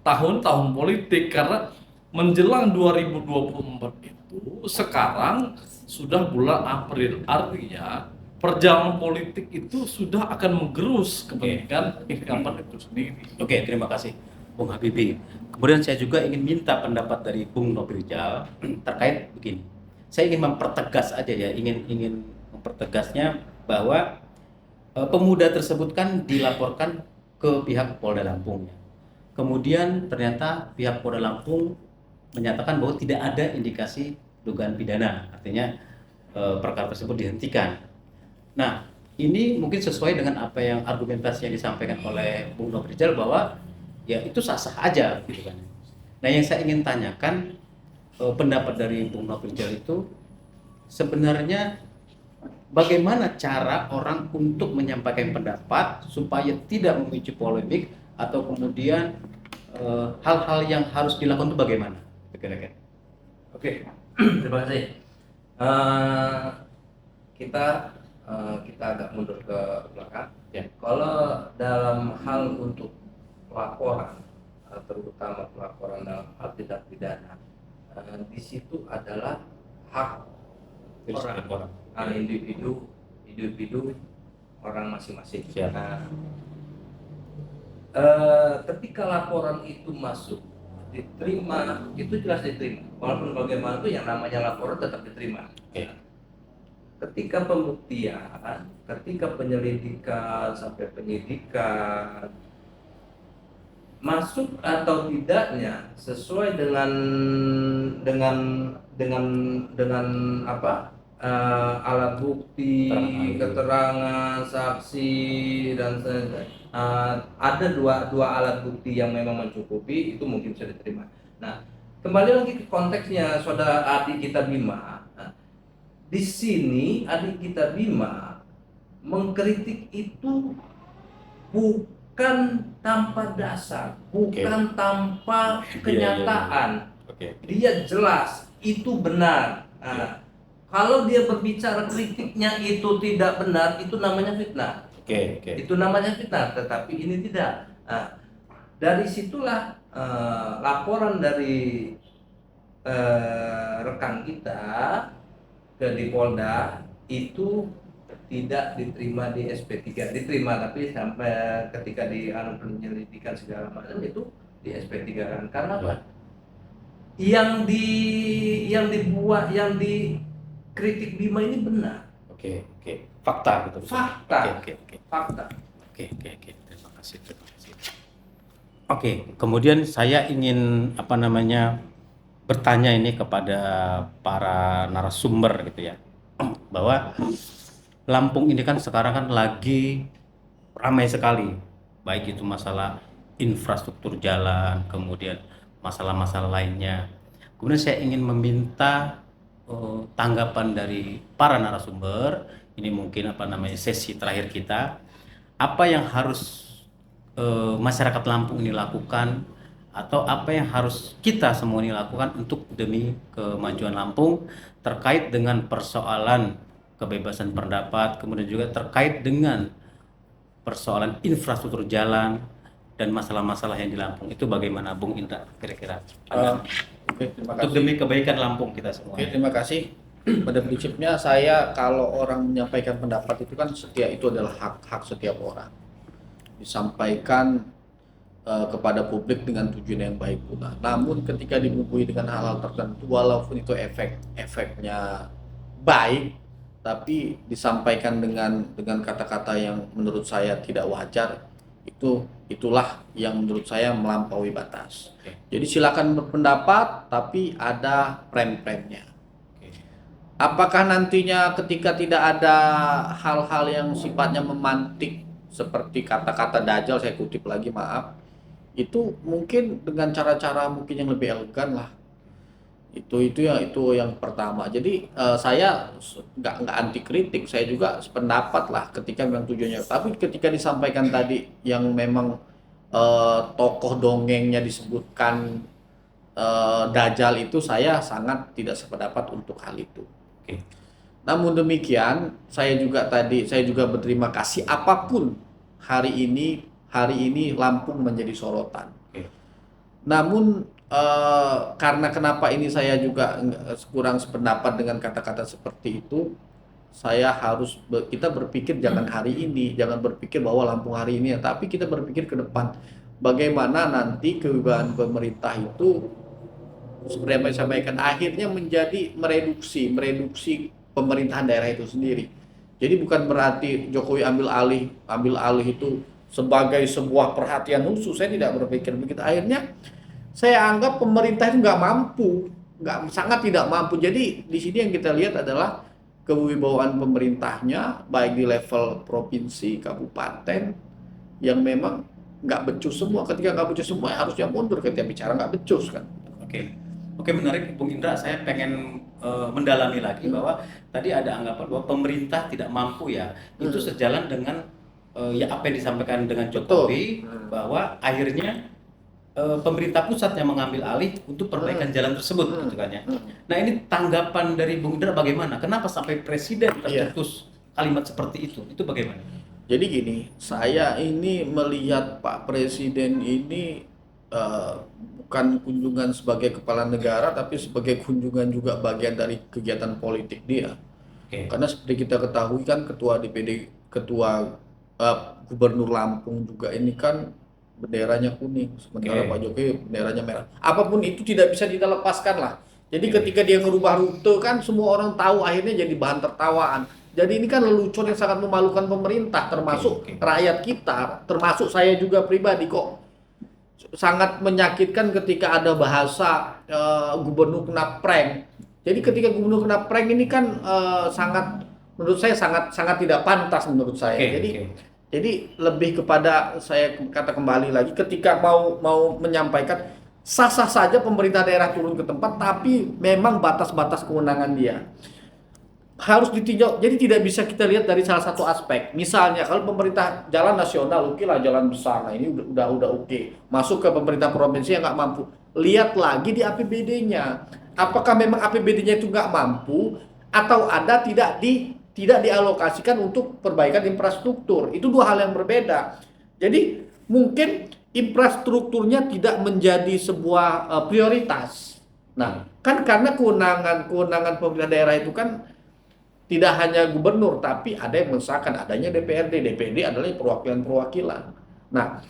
[SPEAKER 5] Tahun-tahun politik, karena menjelang 2024 itu sekarang sudah bulan April, artinya perjalanan politik itu sudah akan menggerus kepentingan incumbent itu sendiri.
[SPEAKER 1] Terima kasih Bung Habibie. Kemudian saya juga ingin minta pendapat dari Bung Nobel Rijal terkait begini. Saya ingin mempertegas aja ya, ingin mempertegasnya bahwa pemuda tersebut kan dilaporkan ke pihak Polda Lampung. Kemudian ternyata pihak Polda Lampung menyatakan bahwa tidak ada indikasi dugaan pidana, artinya perkara tersebut dihentikan. Nah, ini mungkin sesuai dengan apa yang argumentasi yang disampaikan oleh Bung Nofrijal bahwa ya itu sah-sah aja gitu kan. Nah, yang saya ingin tanyakan, pendapat dari Bung Nofrijal itu sebenarnya bagaimana cara orang untuk menyampaikan pendapat supaya tidak memicu polemik atau kemudian hal-hal yang harus dilakukan itu bagaimana? Kira-kira.
[SPEAKER 4] Oke, terima kasih. Eh, kita agak mundur ke belakang.
[SPEAKER 1] Ya.
[SPEAKER 4] Kalau dalam hal untuk pelaporan, terutama pelaporan dalam hal tindak pidana, di situ adalah hak orang, individu orang masing-masing.
[SPEAKER 1] Siap.
[SPEAKER 4] Nah, ketika laporan itu masuk diterima, itu jelas diterima. Walaupun bagaimanapun yang namanya laporan tetap diterima.
[SPEAKER 1] Oke.
[SPEAKER 4] Ketika pembuktian, ketika penyelidikan sampai penyidikan masuk atau tidaknya sesuai dengan apa alat bukti, keterangan saksi dan ada dua alat bukti yang memang mencukupi, itu mungkin bisa diterima. Nah, kembali lagi ke konteksnya saudara adik kita Bima. Nah, di sini adik kita Bima mengkritik itu bukan tanpa dasar, bukan tanpa kenyataan. Dia jelas itu benar. Nah, kalau dia berbicara kritiknya itu tidak benar, itu namanya fitnah. Itu namanya fitnah, tetapi ini tidak. Nah, dari situlah laporan dari rekan kita ke di Polda itu tidak diterima di SP3, diterima tapi sampai ketika di penyelidikan segala macam itu di SP3 kan. Karena apa? Yang dibuat, yang dikritik Bima ini benar.
[SPEAKER 1] Fakta gitu.
[SPEAKER 4] Fakta. Fakta.
[SPEAKER 1] Terima kasih. Kemudian saya ingin bertanya ini kepada para narasumber gitu ya, bahwa Lampung ini kan sekarang kan lagi ramai sekali, baik itu masalah infrastruktur jalan, kemudian masalah-masalah lainnya. Kemudian saya ingin meminta tanggapan dari para narasumber. Ini mungkin sesi terakhir kita. Apa yang harus masyarakat Lampung ini lakukan, atau apa yang harus kita semua ini lakukan untuk demi kemajuan Lampung terkait dengan persoalan kebebasan pendapat, kemudian juga terkait dengan persoalan infrastruktur jalan dan masalah-masalah yang di Lampung itu bagaimana, Bung Indra, kira-kira?
[SPEAKER 3] Terima
[SPEAKER 1] Untuk
[SPEAKER 3] kasih.
[SPEAKER 1] demi kebaikan Lampung kita semua.
[SPEAKER 3] Terima kasih. Pada prinsipnya saya, kalau orang menyampaikan pendapat itu kan itu adalah hak setiap orang. Disampaikan kepada publik dengan tujuan yang baik pula. Namun ketika dibumbui dengan hal-hal tertentu, walaupun itu efeknya baik, tapi disampaikan dengan kata-kata yang menurut saya tidak wajar, itulah yang menurut saya melampaui batas. Jadi silakan berpendapat, tapi ada frame-frame-nya. Apakah nantinya ketika tidak ada hal-hal yang sifatnya memantik seperti kata-kata Dajjal, saya kutip lagi, maaf, itu mungkin dengan cara-cara mungkin yang lebih elegan lah. Itu yang pertama. Jadi saya nggak anti kritik, saya juga sependapat lah ketika memang tujuannya. Tapi ketika disampaikan tadi yang memang tokoh dongengnya disebutkan Dajjal, itu saya sangat tidak sependapat untuk hal itu. Namun demikian, saya juga berterima kasih apapun hari ini Lampung menjadi sorotan. Namun karena kenapa ini saya juga kurang sependapat dengan kata-kata seperti itu, kita berpikir jangan hari ini, jangan berpikir bahwa Lampung hari ini, tapi kita berpikir ke depan bagaimana nanti kewibawaan pemerintah itu seperti yang saya sampaikan akhirnya menjadi mereduksi pemerintahan daerah itu sendiri. Jadi bukan berarti Jokowi ambil alih itu sebagai sebuah perhatian khusus. Saya tidak berpikir begitu. Akhirnya saya anggap pemerintah itu nggak mampu sangat tidak mampu. Jadi di sini yang kita lihat adalah kewibawaan pemerintahnya baik di level provinsi, kabupaten yang memang nggak becus semua. Ketika nggak becus semua ya harusnya mundur ketika bicara nggak becus kan.
[SPEAKER 1] Oke, oke, menarik Bung Indra. Saya pengen mendalami lagi bahwa tadi ada anggapan bahwa pemerintah tidak mampu ya. Itu sejalan dengan ya apa yang disampaikan dengan Jokowi bahwa akhirnya pemerintah pusat yang mengambil alih untuk perbaikan jalan tersebut, gitu kan ya. Nah, ini tanggapan dari Bung Indra bagaimana? Kenapa sampai presiden tercetus kalimat seperti itu? Itu bagaimana?
[SPEAKER 3] Jadi gini, saya ini melihat Pak Presiden ini bukan kunjungan sebagai kepala negara, tapi sebagai kunjungan juga bagian dari kegiatan politik dia. Karena seperti kita ketahui kan ketua DPD, ketua Gubernur Lampung juga ini kan benderanya kuning, sementara Pak Jokowi benderanya merah. Apapun itu tidak bisa kita lepaskan lah. Jadi ketika dia merubah rute kan semua orang tahu, akhirnya jadi bahan tertawaan. Jadi ini kan lelucon yang sangat memalukan pemerintah, termasuk rakyat kita, termasuk saya juga pribadi kok. Sangat menyakitkan ketika ada bahasa gubernur kena prank. Jadi ketika gubernur kena prank ini kan sangat, menurut saya sangat tidak pantas menurut saya. Jadi lebih kepada, saya kata kembali lagi, ketika mau menyampaikan sah-sah saja pemerintah daerah turun ke tempat, tapi memang batas-batas kewenangan dia harus ditinjau. Jadi tidak bisa kita lihat dari salah satu aspek. Misalnya kalau pemerintah jalan nasional, oke lah, jalan besar, nah ini udah oke. Masuk ke pemerintah provinsi yang nggak mampu, lihat lagi di APBD-nya. Apakah memang APBD-nya itu nggak mampu atau ada tidak dialokasikan untuk perbaikan infrastruktur. Itu dua hal yang berbeda. Jadi mungkin infrastrukturnya tidak menjadi sebuah prioritas. Nah, kan karena kewenangan pemerintah daerah itu kan tidak hanya gubernur, tapi ada yang mengesahkan adanya DPRD. DPD adalah perwakilan-perwakilan. Nah,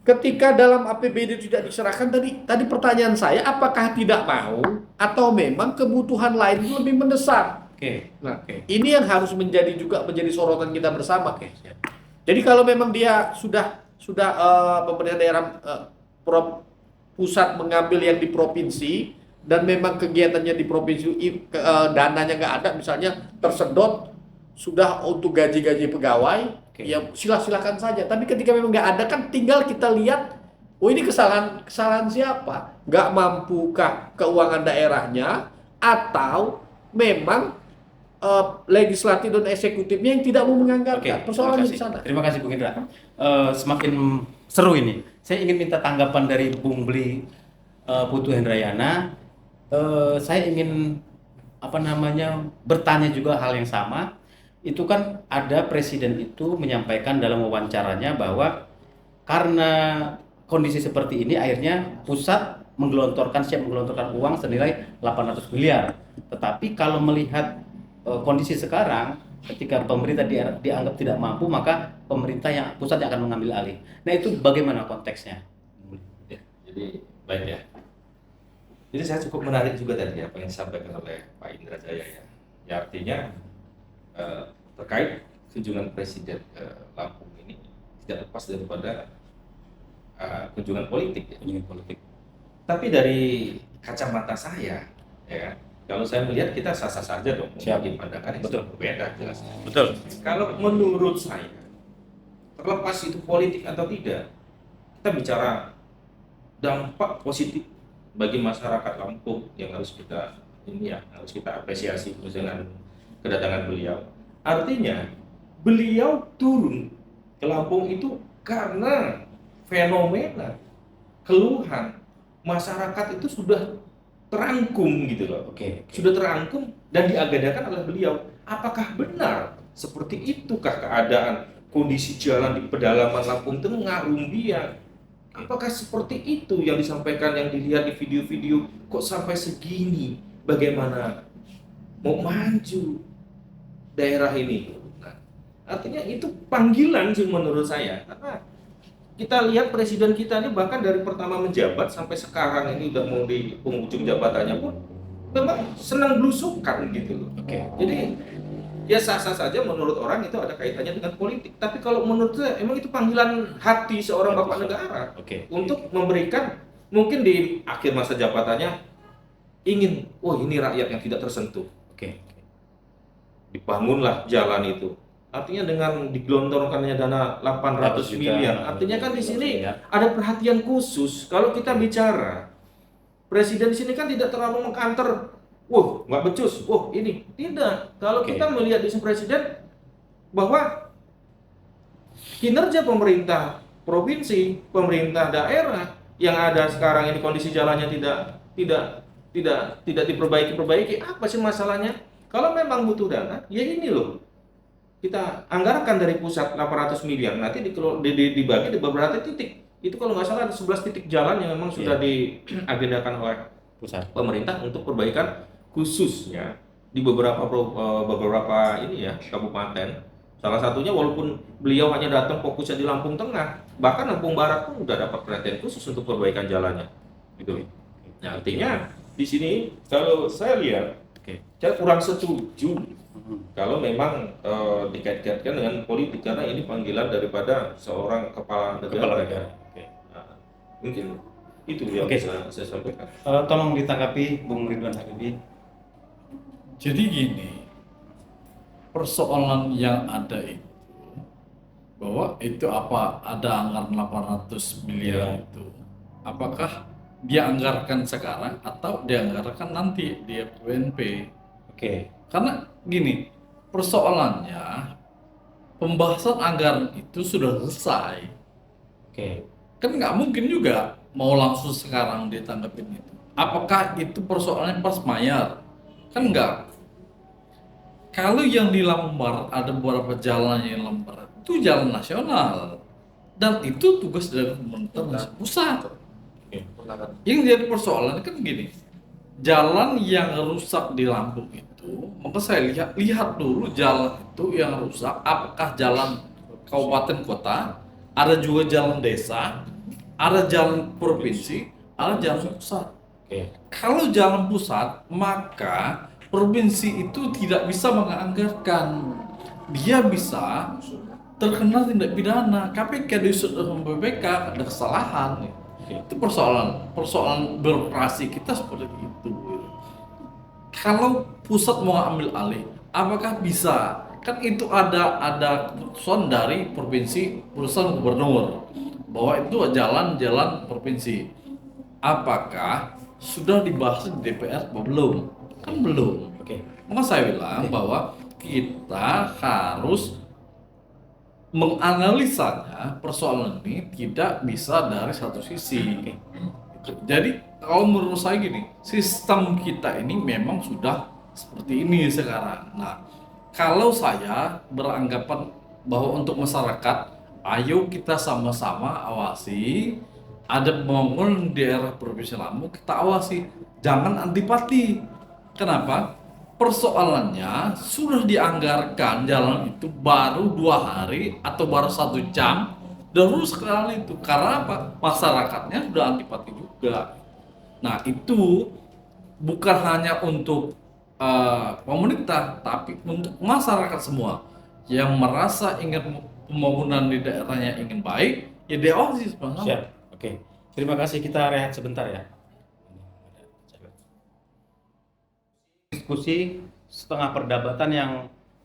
[SPEAKER 3] ketika dalam APBD tidak diserahkan, tadi pertanyaan saya, apakah tidak mau atau memang kebutuhan lain itu lebih mendesak? Ini yang harus menjadi sorotan kita bersama. Jadi kalau memang dia sudah pemerintah daerah pusat mengambil yang di provinsi dan memang kegiatannya di provinsi dananya nggak ada, misalnya tersedot sudah untuk gaji pegawai, ya silakan saja. Tapi ketika memang nggak ada kan tinggal kita lihat, oh ini kesalahan siapa? Nggak mampukah keuangan daerahnya atau memang legislatif dan eksekutifnya yang tidak mau menganggarkan? Persoalannya di sana.
[SPEAKER 1] Terima kasih Bung Indra. Semakin seru ini. Saya ingin minta tanggapan dari Bung Bli Putu Hendrayana. Saya ingin bertanya juga hal yang sama. Itu kan ada presiden itu menyampaikan dalam wawancaranya bahwa karena kondisi seperti ini akhirnya pusat siap menggelontorkan uang senilai 800 miliar. Tetapi kalau melihat kondisi sekarang, ketika pemerintah dianggap tidak mampu, maka pusat yang akan mengambil alih. Nah, itu bagaimana konteksnya?
[SPEAKER 2] Ya, jadi baik ya. Jadi saya cukup menarik juga tadi apa yang disampaikan oleh Pak Indra Jaya ya. Ya artinya terkait kunjungan Presiden ke Lampung ini tidak lepas daripada kunjungan politik ya.
[SPEAKER 1] Kunjungan politik.
[SPEAKER 2] Tapi dari kacamata saya ya, kalau saya melihat kita sah-sah saja dong membagi pandangan yang betul berbeda jelas.
[SPEAKER 1] Betul.
[SPEAKER 2] Kalau menurut saya, terlepas itu politik atau tidak, kita bicara dampak positif bagi masyarakat Lampung yang harus kita apresiasi dengan kedatangan beliau. Artinya beliau turun ke Lampung itu karena fenomena keluhan masyarakat itu sudah terangkum gitu loh. Sudah terangkum dan diagendakan oleh beliau. Apakah benar seperti itukah keadaan kondisi jalan di pedalaman Lampung Tengah, Rumbia? Apakah seperti itu yang disampaikan, yang dilihat di video-video? Kok sampai segini? Bagaimana mau maju daerah ini? Nah, artinya itu panggilan sih menurut saya. Karena kita lihat presiden kita ini bahkan dari pertama menjabat sampai sekarang ini udah mau di penghujung jabatannya pun memang senang belusukan gitu loh. Jadi ya sah-sah saja menurut orang itu ada kaitannya dengan politik. Tapi kalau menurut saya emang itu panggilan hati seorang bapak negara untuk memberikan, mungkin di akhir masa jabatannya ingin, oh ini rakyat yang tidak tersentuh.
[SPEAKER 1] Oke.
[SPEAKER 2] Dibangunlah jalan itu. Artinya dengan digelontorkannya dana 800
[SPEAKER 1] juta,
[SPEAKER 2] miliar, artinya kan di sini
[SPEAKER 1] miliar.
[SPEAKER 2] ada perhatian khusus. Kalau kita bicara, presiden di sini kan tidak terlalu mengkanter, wah nggak becus, wah ini tidak. Kalau
[SPEAKER 1] Oke.
[SPEAKER 2] kita melihat di sini presiden bahwa kinerja pemerintah provinsi, pemerintah daerah yang ada sekarang ini kondisi jalannya tidak diperbaiki. Apa sih masalahnya? Kalau memang butuh dana, ya ini loh. Kita anggarkan dari pusat 800 miliar, nanti dibagi di beberapa titik. Itu kalau nggak salah ada 11 titik jalan yang memang sudah diagendakan oleh
[SPEAKER 1] Pusat.
[SPEAKER 2] pemerintah untuk perbaikan khususnya di beberapa ini ya kabupaten. Salah satunya walaupun beliau hanya datang fokusnya di Lampung Tengah, bahkan Lampung Barat pun udah dapat perhatian khusus untuk perbaikan jalannya. Gitu. Nah, artinya di sini kalau saya lihat, saya kurang setuju kalau memang dikait-kaitkan dengan politik, karena ini panggilan daripada seorang kepala negara.
[SPEAKER 1] Oke.
[SPEAKER 2] Nah, mungkin itu yang
[SPEAKER 1] Oke.
[SPEAKER 2] bisa saya sampaikan.
[SPEAKER 1] Tolong ditanggapi Bung Ridwan Habibie.
[SPEAKER 5] Jadi gini, persoalan yang ada itu bahwa itu apa ada anggaran 800 miliar itu, apakah dia anggarkan sekarang atau dia anggarkan nanti di APBNP?
[SPEAKER 1] Oke.
[SPEAKER 5] Karena gini, persoalannya pembahasan anggaran itu sudah selesai.
[SPEAKER 1] Oke.
[SPEAKER 5] Kan nggak mungkin juga mau langsung sekarang ditanggapin itu. Apakah itu persoalannya pas bayar? Kan enggak. Kalau yang di Lambar ada beberapa jalan yang Lambar itu jalan nasional dan itu tugas dari pemerintah pusat. Yang jadi persoalan kan gini, jalan yang rusak di Lampung itu, maka saya lihat dulu jalan itu yang rusak, apakah jalan kabupaten kota, ada juga jalan desa, ada jalan provinsi, ada jalan pusat.
[SPEAKER 1] Oke.
[SPEAKER 5] Kalau jalan pusat, maka provinsi itu tidak bisa menganggarkan. Dia bisa terkena tindak pidana. KPK disuruh BPK ada kesalahan. Itu persoalan birokrasi kita seperti itu. Kalau pusat mau ambil alih, apakah bisa? Kan itu ada keputusan dari provinsi, keputusan gubernur bahwa itu jalan-jalan provinsi. Apakah sudah dibahas di DPR atau belum? Kan belum.
[SPEAKER 1] Oke.
[SPEAKER 5] Maka saya bilang bahwa kita harus menganalisanya persoalan ini tidak bisa dari satu sisi. Jadi kalau menurut saya gini, sistem kita ini memang sudah seperti ini sekarang. Nah, kalau saya beranggapan bahwa untuk masyarakat, ayo kita sama-sama awasi, ada pembangunan di daerah Provinsi Lampung, kita awasi, jangan antipati. Kenapa? Persoalannya sudah dianggarkan jalan itu baru 2 hari atau baru 1 jam, dahulu sekali itu. Karena apa? Masyarakatnya sudah antipati juga. Nah itu bukan hanya untuk pemerintah, tapi untuk masyarakat semua yang merasa ingin pembangunan di daerahnya ingin baik, ya diawasi sama-sama.
[SPEAKER 1] Siap. Oke. Terima kasih, kita rehat sebentar ya. Diskusi setengah perdebatan yang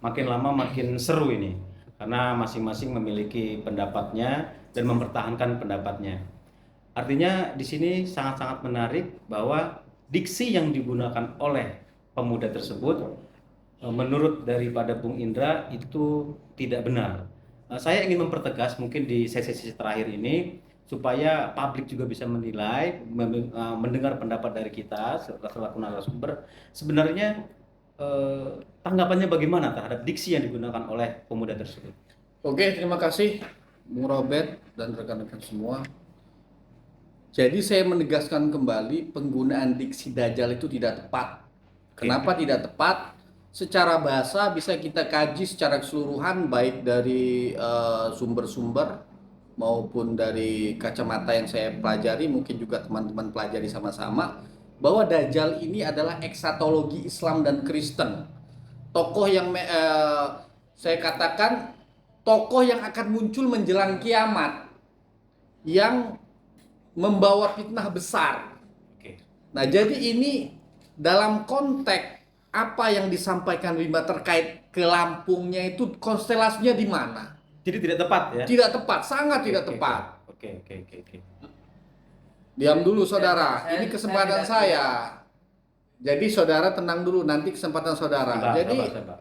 [SPEAKER 1] makin lama makin seru ini, karena masing-masing memiliki pendapatnya dan mempertahankan pendapatnya. Artinya di sini sangat-sangat menarik bahwa diksi yang digunakan oleh pemuda tersebut menurut daripada Bung Indra itu tidak benar. Saya ingin mempertegas mungkin di sesi-sesi terakhir ini supaya publik juga bisa menilai, mendengar pendapat dari kita selaku narasumber. Sebenarnya tanggapannya bagaimana terhadap diksi yang digunakan oleh pemuda tersebut?
[SPEAKER 3] Oke, terima kasih Bung Robert dan rekan-rekan semua. Jadi saya menegaskan kembali penggunaan diksi dajal itu tidak tepat. Kenapa tidak tepat? Secara bahasa bisa kita kaji secara keseluruhan, baik dari sumber-sumber maupun dari kacamata yang saya pelajari, mungkin juga teman-teman pelajari sama-sama, bahwa Dajjal ini adalah eksatologi Islam dan Kristen. Tokoh yang saya katakan tokoh yang akan muncul menjelang kiamat, yang membawa fitnah besar.
[SPEAKER 1] Oke.
[SPEAKER 3] Nah, jadi ini dalam konteks apa yang disampaikan Bima terkait ke Lampungnya itu konstelasinya di mana?
[SPEAKER 1] Jadi tidak tepat ya?
[SPEAKER 3] Tidak tepat, sangat tidak
[SPEAKER 1] Oke,
[SPEAKER 3] tepat.
[SPEAKER 1] Oke, oke, oke, oke.
[SPEAKER 3] Diam dulu saudara,
[SPEAKER 4] Saya-
[SPEAKER 3] ini
[SPEAKER 4] saya
[SPEAKER 3] kesempatan
[SPEAKER 4] tidak-
[SPEAKER 3] saya. Jadi saudara tenang dulu, nanti kesempatan saudara.
[SPEAKER 1] Sabar,
[SPEAKER 3] Jadi
[SPEAKER 1] sabar.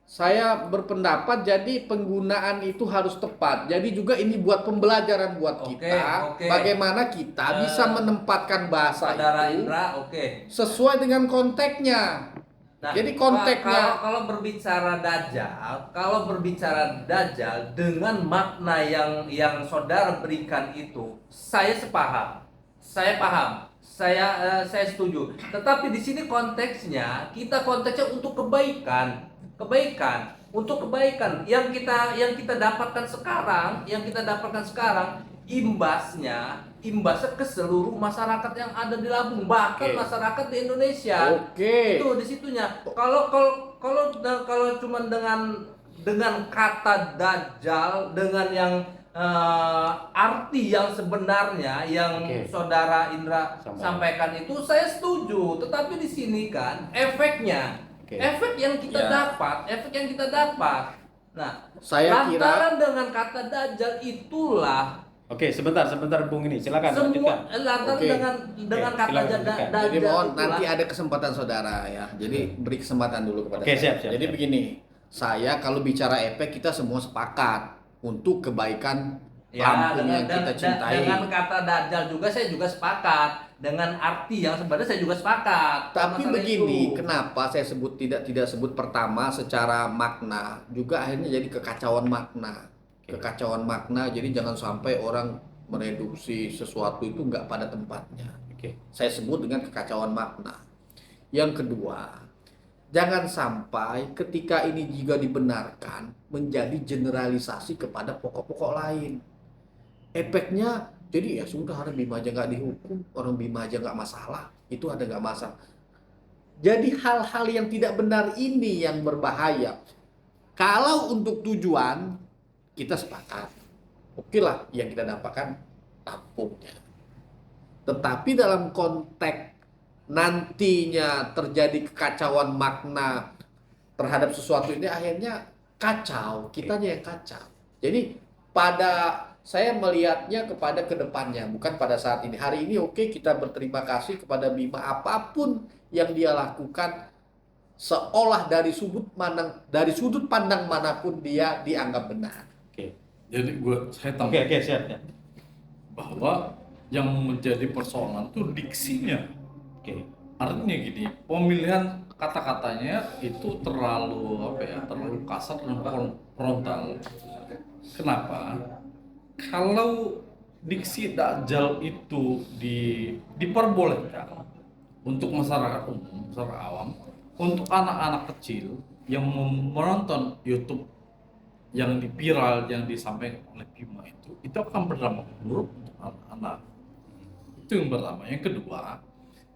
[SPEAKER 3] saya berpendapat jadi penggunaan itu harus tepat. Jadi juga ini buat pembelajaran buat
[SPEAKER 4] Oke,
[SPEAKER 3] kita,
[SPEAKER 4] oke.
[SPEAKER 3] bagaimana kita bisa menempatkan bahasa
[SPEAKER 4] Saudara
[SPEAKER 3] itu
[SPEAKER 4] Indra, oke.
[SPEAKER 3] sesuai dengan konteksnya.
[SPEAKER 4] Nah,
[SPEAKER 3] Jadi konteksnya-
[SPEAKER 4] kalau berbicara dajjal dengan makna yang saudara berikan itu, saya sepaham. Saya paham. Saya setuju. Tetapi di sini konteksnya untuk kebaikan. Untuk kebaikan yang kita dapatkan sekarang, imbasnya ke seluruh masyarakat yang ada di Lampung, bahkan
[SPEAKER 3] Oke.
[SPEAKER 4] masyarakat di Indonesia.
[SPEAKER 3] Oke.
[SPEAKER 4] Itu di situnya. Kalau cuma dengan kata dajjal, dengan yang arti yang sebenarnya yang
[SPEAKER 1] Oke.
[SPEAKER 4] saudara Indra sampaikan itu, saya setuju. Tetapi di sini kan efeknya,
[SPEAKER 1] Oke.
[SPEAKER 4] efek yang kita
[SPEAKER 3] Ya.
[SPEAKER 4] dapat. Nah,
[SPEAKER 3] Saya kira-
[SPEAKER 4] lantaran dengan kata dajjal itulah
[SPEAKER 1] Oke, sebentar Bung ini, silakan
[SPEAKER 4] semua
[SPEAKER 1] lanjutkan.
[SPEAKER 4] lantaran
[SPEAKER 3] Oke.
[SPEAKER 4] dengan
[SPEAKER 1] Oke,
[SPEAKER 4] kata
[SPEAKER 1] silakan
[SPEAKER 4] dajjal
[SPEAKER 1] lanjutkan.
[SPEAKER 3] Jadi mohon
[SPEAKER 4] itulah.
[SPEAKER 3] nanti ada kesempatan saudara ya. Jadi beri kesempatan dulu kepada
[SPEAKER 1] Oke,
[SPEAKER 3] saya.
[SPEAKER 1] siap,
[SPEAKER 3] Jadi
[SPEAKER 1] siap.
[SPEAKER 3] begini, saya kalau bicara efek kita semua sepakat untuk kebaikan Lampung yang kita cintai.
[SPEAKER 4] Dengan kata dajjal juga saya juga sepakat. Dengan arti yang sebenarnya saya juga sepakat.
[SPEAKER 3] Tapi
[SPEAKER 4] Masalah
[SPEAKER 3] begini,
[SPEAKER 4] itu.
[SPEAKER 3] kenapa saya sebut tidak sebut pertama secara makna, juga akhirnya jadi kekacauan makna. Kekacauan makna, jadi jangan sampai orang mereduksi sesuatu itu nggak pada tempatnya.
[SPEAKER 1] Oke.
[SPEAKER 3] Saya sebut dengan kekacauan makna. Yang kedua, jangan sampai ketika ini juga dibenarkan menjadi generalisasi kepada pokok-pokok lain. Efeknya jadi ya sudah, orang Bima aja nggak dihukum, orang Bima aja nggak masalah, itu ada nggak masalah. Jadi hal-hal yang tidak benar ini yang berbahaya. Kalau untuk tujuan kita sepakat, oke lah yang kita dapatkan Lampungnya. Tetapi dalam konteks nantinya terjadi kekacauan makna terhadap sesuatu ini, akhirnya kacau, kitanya yang kacau. Jadi saya melihatnya kepada kedepannya, bukan pada saat ini. Hari ini oke, kita berterima kasih kepada Bima apapun yang dia lakukan, seolah dari sudut pandang manapun dia dianggap benar.
[SPEAKER 1] Oke.
[SPEAKER 5] Jadi saya tambah
[SPEAKER 1] Oke, siap ya.
[SPEAKER 5] bahwa yang menjadi persoalan itu diksinya.
[SPEAKER 1] Oke.
[SPEAKER 5] Artinya gini, pemilihan kata-katanya itu terlalu kasar dan frontal. Kenapa? Kalau diksi dajjal itu diperbolehkan untuk masyarakat umum, masyarakat awam, untuk anak-anak kecil yang menonton YouTube yang viral yang disampaikan oleh Bima itu akan berdampak buruk untuk anak-anak. Itu yang pertama. Yang kedua,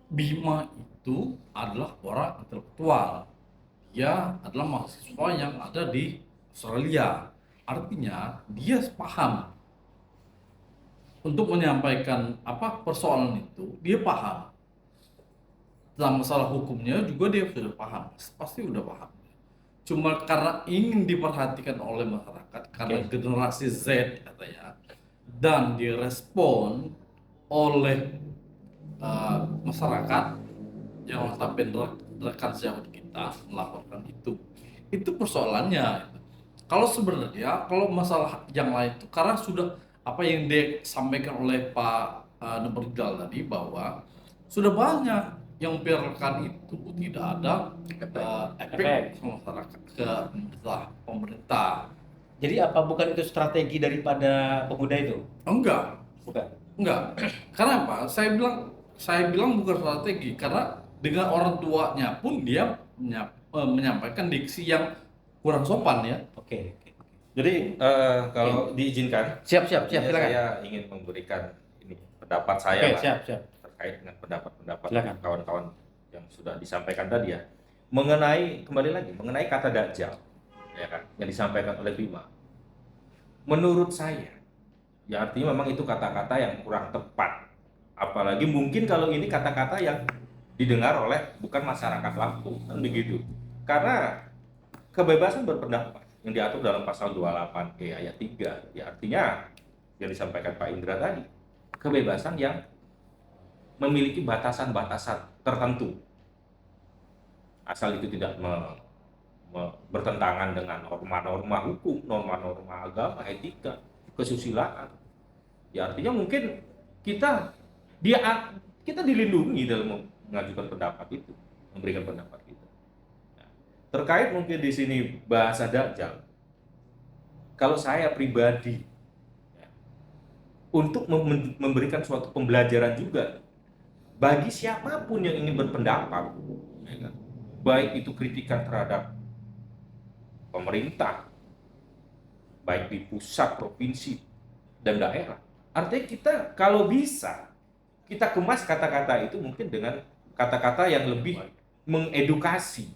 [SPEAKER 5] Bima itu adalah orang intelektual. Dia adalah mahasiswa yang ada di Australia. Artinya dia paham untuk menyampaikan persoalan itu, dia paham. Dalam masalah hukumnya juga dia sudah paham, pasti udah paham. Cuma karena ingin diperhatikan oleh masyarakat, karena generasi Z katanya, dan direspon oleh masyarakat yang notabene rekan sejawat kita melaporkan itu persoalannya. Kalau sebenarnya kalau masalah yang lain itu karena sudah apa yang disampaikan oleh Pak Nuberdal tadi, bahwa sudah banyak yang memviralkan itu tidak ada efek ke masyarakat, ke pemerintah.
[SPEAKER 1] Jadi apa bukan itu strategi daripada pemuda itu?
[SPEAKER 5] Enggak.
[SPEAKER 1] Bukan.
[SPEAKER 5] Karena apa? Saya bilang bukan strategi, karena dengan orang tuanya pun dia menyampaikan diksi yang kurang sopan ya.
[SPEAKER 1] Oke.
[SPEAKER 2] Jadi kalau diizinkan,
[SPEAKER 1] Siap,
[SPEAKER 2] ya,
[SPEAKER 1] silakan.
[SPEAKER 2] saya ingin memberikan ini pendapat saya
[SPEAKER 1] Oke,
[SPEAKER 2] Pak,
[SPEAKER 1] siap.
[SPEAKER 2] terkait dengan pendapat-pendapat
[SPEAKER 1] Silakan.
[SPEAKER 2] kawan-kawan yang sudah disampaikan tadi ya, mengenai kata dajjal, ya kan, yang disampaikan oleh Bima. Menurut saya, ya artinya memang itu kata-kata yang kurang tepat. Apalagi mungkin kalau ini kata-kata yang didengar oleh bukan masyarakat Lampung, kan begitu. Karena kebebasan berpendapat yang diatur dalam pasal 28E ayat 3, ya artinya yang disampaikan Pak Indra tadi, kebebasan yang memiliki batasan-batasan tertentu. Asal itu tidak bertentangan dengan norma-norma hukum, norma-norma agama, etika, kesusilaan. Ya artinya mungkin kita dilindungi dalam mengajukan pendapat itu, memberikan pendapat kita. Nah, terkait mungkin di sini bahasa Dajjal, kalau saya pribadi ya, untuk memberikan suatu pembelajaran juga bagi siapapun yang ingin berpendapat, ya kan? Baik itu kritikan terhadap pemerintah, baik di pusat, provinsi, dan daerah. Artinya kita kalau bisa, kita kemas kata-kata itu mungkin dengan kata-kata yang lebih mengedukasi.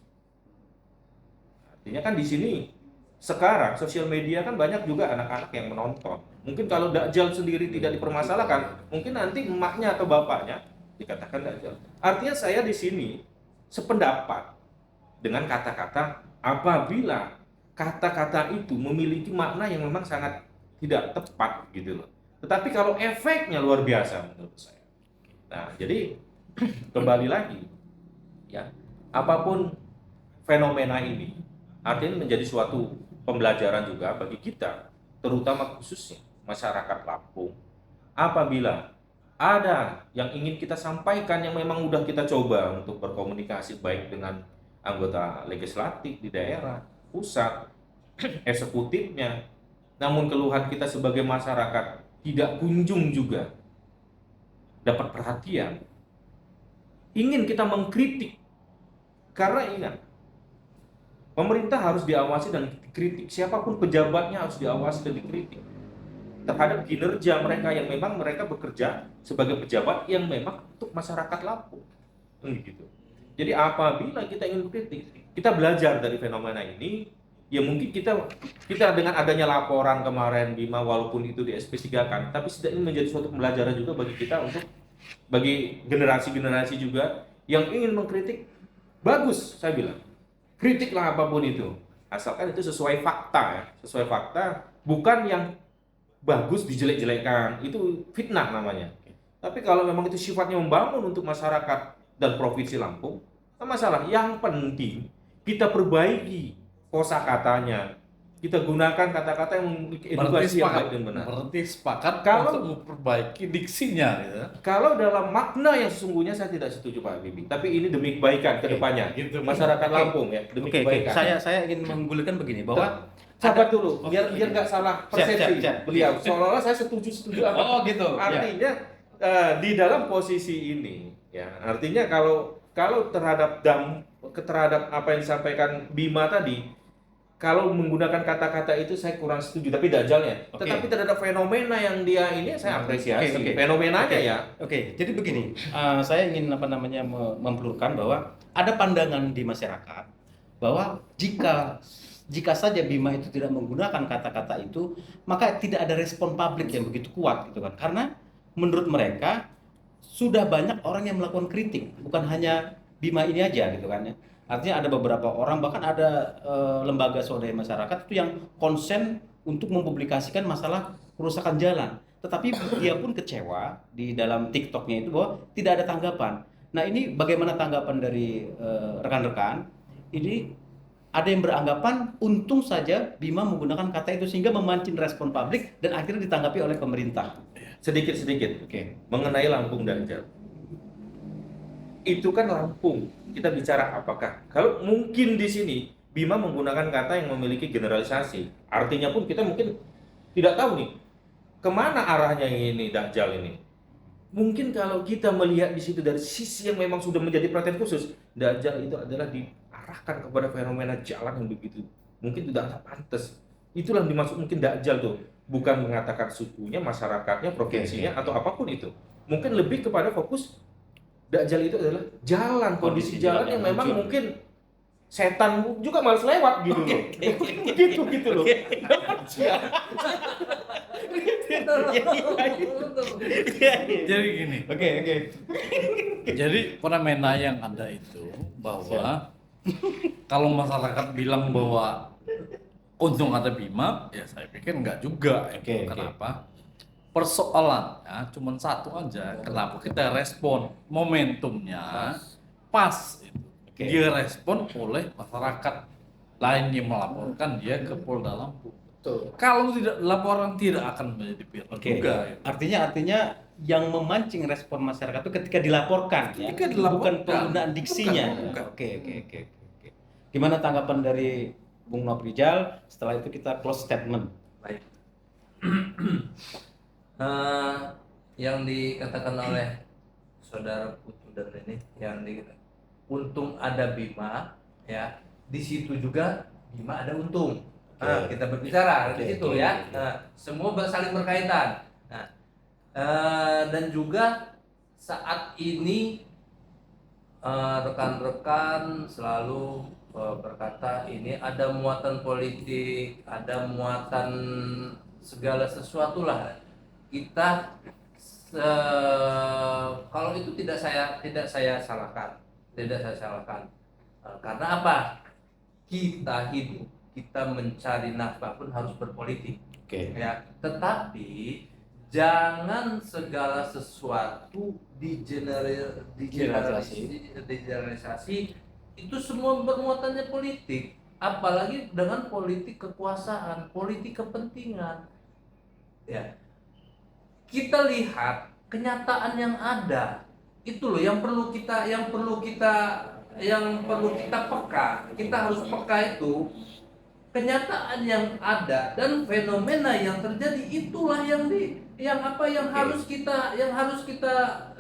[SPEAKER 2] Artinya kan di sini sekarang sosial media kan banyak juga anak-anak yang menonton. Mungkin kalau Dajjal sendiri tidak dipermasalahkan, mungkin nanti emaknya atau bapaknya dikatakan Dajjal. Artinya saya di sini sependapat dengan kata-kata apabila kata-kata itu memiliki makna yang memang sangat tidak tepat gitu loh. Tetapi kalau efeknya luar biasa menurut saya. Nah, jadi kembali lagi ya, apapun fenomena ini artinya menjadi suatu pembelajaran juga bagi kita, terutama khususnya masyarakat Lampung. Apabila ada yang ingin kita sampaikan yang memang udah kita coba untuk berkomunikasi baik dengan anggota legislatif di daerah, pusat, eksekutifnya, namun keluhan kita sebagai masyarakat tidak kunjung juga dapat perhatian. Ingin kita mengkritik, karena ingat, pemerintah harus diawasi dan dikritik. Siapapun pejabatnya harus diawasi dan dikritik terhadap kinerja mereka yang memang mereka bekerja sebagai pejabat yang memang untuk masyarakat Lampung. Gitu. Jadi apabila kita ingin kritik, kita belajar dari fenomena ini. Ya mungkin kita dengan adanya laporan kemarin Bima, walaupun itu di SP3 kan, tapi setidaknya menjadi suatu pembelajaran juga bagi kita untuk bagi generasi-generasi juga yang ingin mengkritik. Bagus, saya bilang, kritiklah apapun itu, asalkan itu sesuai fakta ya, sesuai fakta, bukan yang bagus dijelek-jelekan, itu fitnah namanya. Tapi kalau memang itu sifatnya membangun untuk masyarakat dan provinsi Lampung, tak masalah. Yang penting kita perbaiki kosakatanya, kita gunakan kata-kata yang memiliki edukasi yang baik dan benar.
[SPEAKER 5] Berarti sepakat
[SPEAKER 2] Kalau-
[SPEAKER 5] untuk memperbaiki diksinya gitu.
[SPEAKER 2] Kalau dalam makna yang sesungguhnya saya tidak setuju Pak Habibie, tapi ini demi kebaikan ke depannya
[SPEAKER 5] gitu.
[SPEAKER 2] masyarakat Lampung ya, demi
[SPEAKER 1] Oke,
[SPEAKER 2] kebaikan.
[SPEAKER 1] saya ingin menggulirkan begini bahwa
[SPEAKER 2] Sabar dulu, biar nggak salah persepsi
[SPEAKER 1] Siap.
[SPEAKER 2] beliau. Seolah-olah saya setuju apa.
[SPEAKER 5] Oh gitu.
[SPEAKER 2] Artinya di dalam posisi ini, ya artinya kalau terhadap apa yang disampaikan Bima tadi, kalau menggunakan kata-kata itu saya kurang setuju, tapi Dajjalnya.
[SPEAKER 1] Oke.
[SPEAKER 2] Tetapi terhadap fenomena yang dia ini saya apresiasi.
[SPEAKER 1] Oke.
[SPEAKER 2] Fenomenanya ya.
[SPEAKER 1] Oke, jadi begini, saya ingin mempelurkan bahwa ada pandangan di masyarakat bahwa jika saja Bima itu tidak menggunakan kata-kata itu, maka tidak ada respon publik yang begitu kuat gitu kan. Karena menurut mereka sudah banyak orang yang melakukan kritik, bukan hanya Bima ini aja gitu kan ya. Artinya ada beberapa orang, bahkan ada lembaga swadaya masyarakat itu yang konsen untuk mempublikasikan masalah kerusakan jalan. Tetapi dia pun kecewa di dalam TikToknya itu bahwa tidak ada tanggapan. Nah ini bagaimana tanggapan dari rekan-rekan? Ini ada yang beranggapan untung saja Bima menggunakan kata itu sehingga memancing respon publik dan akhirnya ditanggapi oleh pemerintah.
[SPEAKER 2] Sedikit-sedikit
[SPEAKER 1] Oke.
[SPEAKER 2] mengenai Lampung Dajjal. Itu kan Lampung. Kita bicara apakah kalau mungkin di sini Bima menggunakan kata yang memiliki generalisasi. Artinya pun kita mungkin tidak tahu nih kemana arahnya ini Dajjal ini. Mungkin kalau kita melihat di situ dari sisi yang memang sudah menjadi perhatian khusus, Dajjal itu adalah diarahkan kepada fenomena jalan yang begitu mungkin tidak pantas. Itulah yang dimaksud mungkin Dajjal tuh, bukan mengatakan sukunya, masyarakatnya, provinsinya atau apapun itu. Mungkin lebih kepada fokus Dajjal itu adalah jalan, kondisi jalan yang memang mungkin setan juga malas lewat gitu loh. Gitu loh.
[SPEAKER 5] Jadi gini.
[SPEAKER 1] Oke.
[SPEAKER 5] Jadi fenomena yang ada itu bahwa kalau masyarakat bilang bahwa untung ada Bima, ya saya pikir enggak juga.
[SPEAKER 1] Oke.
[SPEAKER 5] Kenapa? Persoalannya cuma satu aja. Kenapa kita respon momentumnya pas itu.
[SPEAKER 1] Oke.
[SPEAKER 5] Dia respon oleh masyarakat lain yang melaporkan dia ke Polda Lampung.
[SPEAKER 3] Betul.
[SPEAKER 5] Kalau tidak laporan tidak akan menjadi viral
[SPEAKER 1] Oke.
[SPEAKER 5] juga.
[SPEAKER 1] Artinya yang memancing respon masyarakat itu ketika dilaporkan, ya,
[SPEAKER 5] Ketika dilaporkan.
[SPEAKER 1] bukan penggunaan diksinya.
[SPEAKER 5] Bukan.
[SPEAKER 1] Oke. Gimana tanggapan dari Bung Noprijal? Setelah itu kita close statement.
[SPEAKER 4] Baik. Yang dikatakan oleh saudara Putu dan ini untung ada Bima, ya di situ juga Bima ada untung. Nah, kita berbicara di situ ya. Nah, semua saling berkaitan. Nah, dan juga saat ini rekan-rekan selalu berkata ini ada muatan politik, ada muatan segala sesuatu lah. Kita kalau itu tidak saya salahkan, karena apa? Kita hidup, kita mencari nafkah pun harus berpolitik.
[SPEAKER 1] Oke.
[SPEAKER 4] Ya, tetapi jangan segala sesuatu digeneralisasi itu semua bermuatannya politik, apalagi dengan politik kekuasaan, politik kepentingan. Ya, kita lihat kenyataan yang ada itu loh yang perlu kita peka. Kita harus peka itu kenyataan yang ada dan fenomena yang terjadi, itulah yang harus kita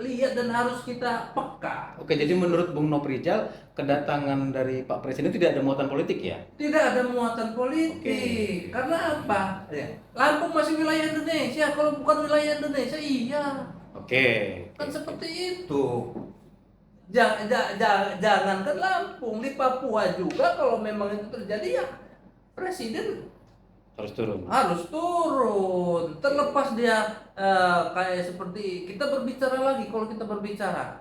[SPEAKER 4] lihat dan harus kita peka.
[SPEAKER 1] Oke, jadi menurut Bung Noprijal, kedatangan dari Pak Presiden tidak ada muatan politik ya?
[SPEAKER 4] Tidak ada muatan politik. Karena apa? Ya, Lampung masih wilayah Indonesia. Kalau bukan wilayah Indonesia, iya.
[SPEAKER 1] Oke.
[SPEAKER 4] Kan seperti itu. Jangankan Lampung, di Papua juga kalau memang itu terjadi ya Presiden
[SPEAKER 1] Harus turun.
[SPEAKER 4] Terlepas dia kayak seperti kita berbicara lagi, kalau kita berbicara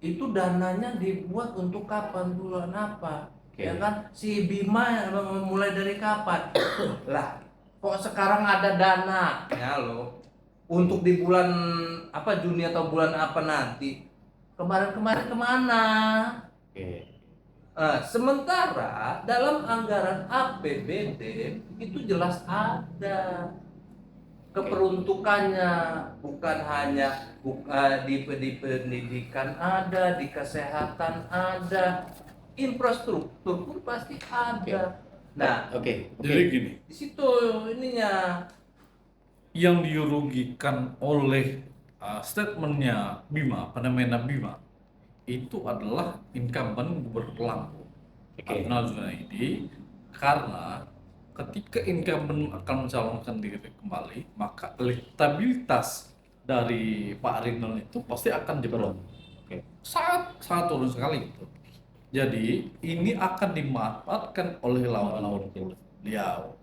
[SPEAKER 4] itu dananya dibuat untuk kapan, bulan apa?
[SPEAKER 1] Oke.
[SPEAKER 4] Ya kan, si Bima mulai dari kapan? Lah, kok sekarang ada dana ya loh untuk di bulan apa, Juni atau bulan apa nanti? Kemarin kemana?
[SPEAKER 1] Oke.
[SPEAKER 4] Sementara dalam anggaran APBD itu jelas ada keperuntukannya, bukan hanya di pendidikan ada, di kesehatan ada, infrastruktur pun pasti ada. Nah,
[SPEAKER 1] Oke.
[SPEAKER 5] Jadi gini,
[SPEAKER 4] di situ ininya.
[SPEAKER 5] yang dirugikan oleh statementnya Bima, fenomena Bima, itu adalah incumbent Gubernur Lampung, Arnal Junaidi, karena ketika incumbent akan mencalonkan diri kembali, maka elektabilitas dari Pak Rinal itu pasti akan jeblok.
[SPEAKER 1] Oke.
[SPEAKER 5] Sangat turun sekali gitu. Jadi ini akan dimanfaatkan oleh lawan-lawan beliau.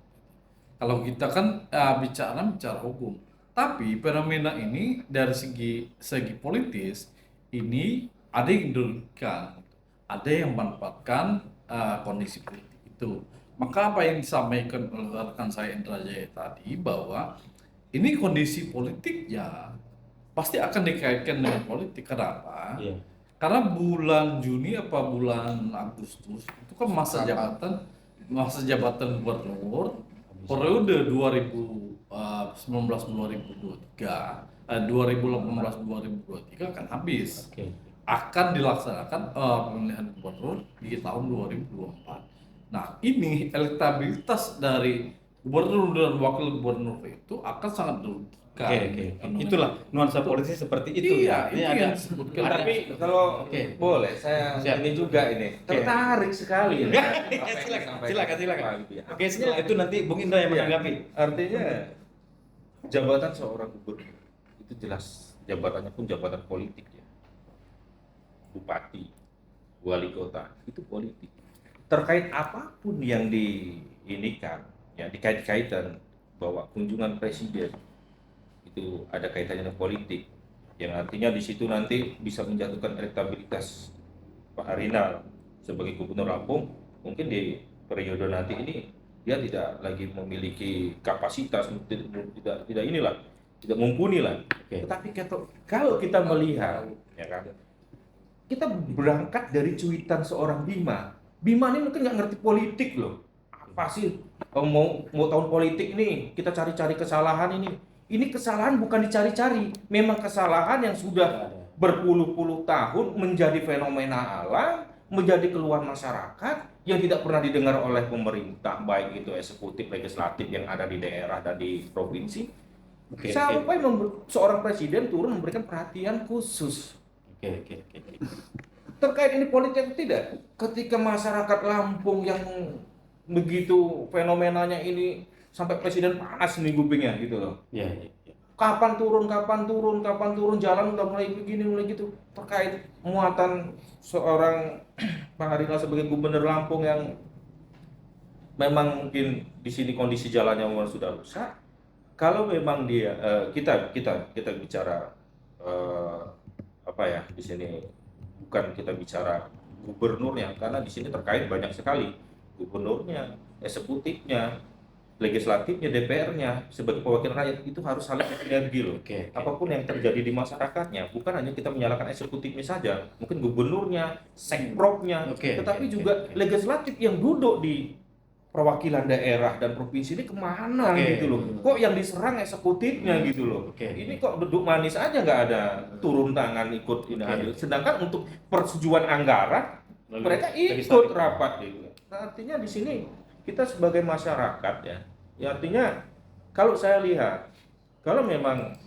[SPEAKER 5] Kalau kita kan bicara hukum, tapi fenomena ini dari segi politis ini ada yang dirugikan, ada yang memanfaatkan kondisi politik itu. Maka apa yang disampaikan oleh rekan saya Indra Jaya tadi, bahwa ini kondisi politik ya pasti akan dikaitkan dengan politik. Kenapa?
[SPEAKER 1] Iya.
[SPEAKER 5] Karena bulan Juni apa bulan Agustus itu kan masa jabatan gubernur periode 2019-2023, 2018-2023 akan habis.
[SPEAKER 1] Oke.
[SPEAKER 5] Akan dilaksanakan pemilihan gubernur di tahun 2024. Nah, ini elektabilitas dari gubernur dan wakil gubernur itu akan sangat dirugikan.
[SPEAKER 1] Oke. Itulah nuansa politik seperti itu.
[SPEAKER 5] Iya, itu
[SPEAKER 1] Ini
[SPEAKER 5] yang disebutkan.
[SPEAKER 2] Tapi kalau
[SPEAKER 1] Oke.
[SPEAKER 2] boleh saya
[SPEAKER 1] Siap.
[SPEAKER 2] ini juga ini tertarik sekali ini.
[SPEAKER 1] Silakan. Oke, itu nanti Bung Indra yang menanggapi.
[SPEAKER 2] Artinya jabatan seorang gubernur itu jelas jabatannya pun jabatan politik ya. Bupati, wali kota itu politik. Terkait apapun yang diinikan, ya dikait-kaitan bahwa kunjungan presiden itu ada kaitannya dengan politik. yang artinya di situ nanti bisa menjatuhkan elektabilitas Pak Arinal sebagai Gubernur Lampung. Mungkin di periode nanti ini dia tidak lagi memiliki kapasitas, tidak inilah, tidak mumpuni lah. Tetapi kalau kita melihat, ya kan, kita berangkat dari cuitan seorang Bima. Bima ini mungkin nggak ngerti politik loh. Apa sih mau tahun politik nih, kita cari-cari kesalahan ini. Ini kesalahan bukan dicari-cari, memang kesalahan yang sudah berpuluh-puluh tahun menjadi fenomena alam, menjadi keluhan masyarakat yang tidak pernah didengar oleh pemerintah, baik itu eksekutif, legislatif yang ada di daerah dan di provinsi. Sampai seorang presiden turun memberikan perhatian khusus. Terkait ini politik tidak? Ketika masyarakat Lampung yang begitu fenomenanya ini sampai presiden panas nih kupingnya gitu loh. Kapan turun, jalan udah mulai begini, mulai gitu. Terkait muatan seorang Pak Arinal sebagai Gubernur Lampung yang memang mungkin di sini kondisi jalannya memang sudah rusak. Kalau memang dia kita bicara di sini bukan kita bicara gubernurnya, karena di sini terkait banyak sekali gubernurnya, eksekutifnya, legislatifnya, DPR-nya sebagai perwakilan rakyat itu harus saling sinergi loh. Apapun yang terjadi di masyarakatnya, bukan hanya kita menyalahkan eksekutifnya saja, mungkin gubernurnya, sekpropnya, tetapi juga legislatif yang duduk di perwakilan daerah dan provinsi ini kemana gitu loh. Kok yang diserang eksekutifnya gitu loh. Ini kok duduk manis aja, nggak ada turun tangan ikut ini adil. Sedangkan untuk persetujuan anggaran mereka ikut rapat gitu. Nah, artinya di sini kita sebagai masyarakat ya artinya kalau saya lihat, kalau memang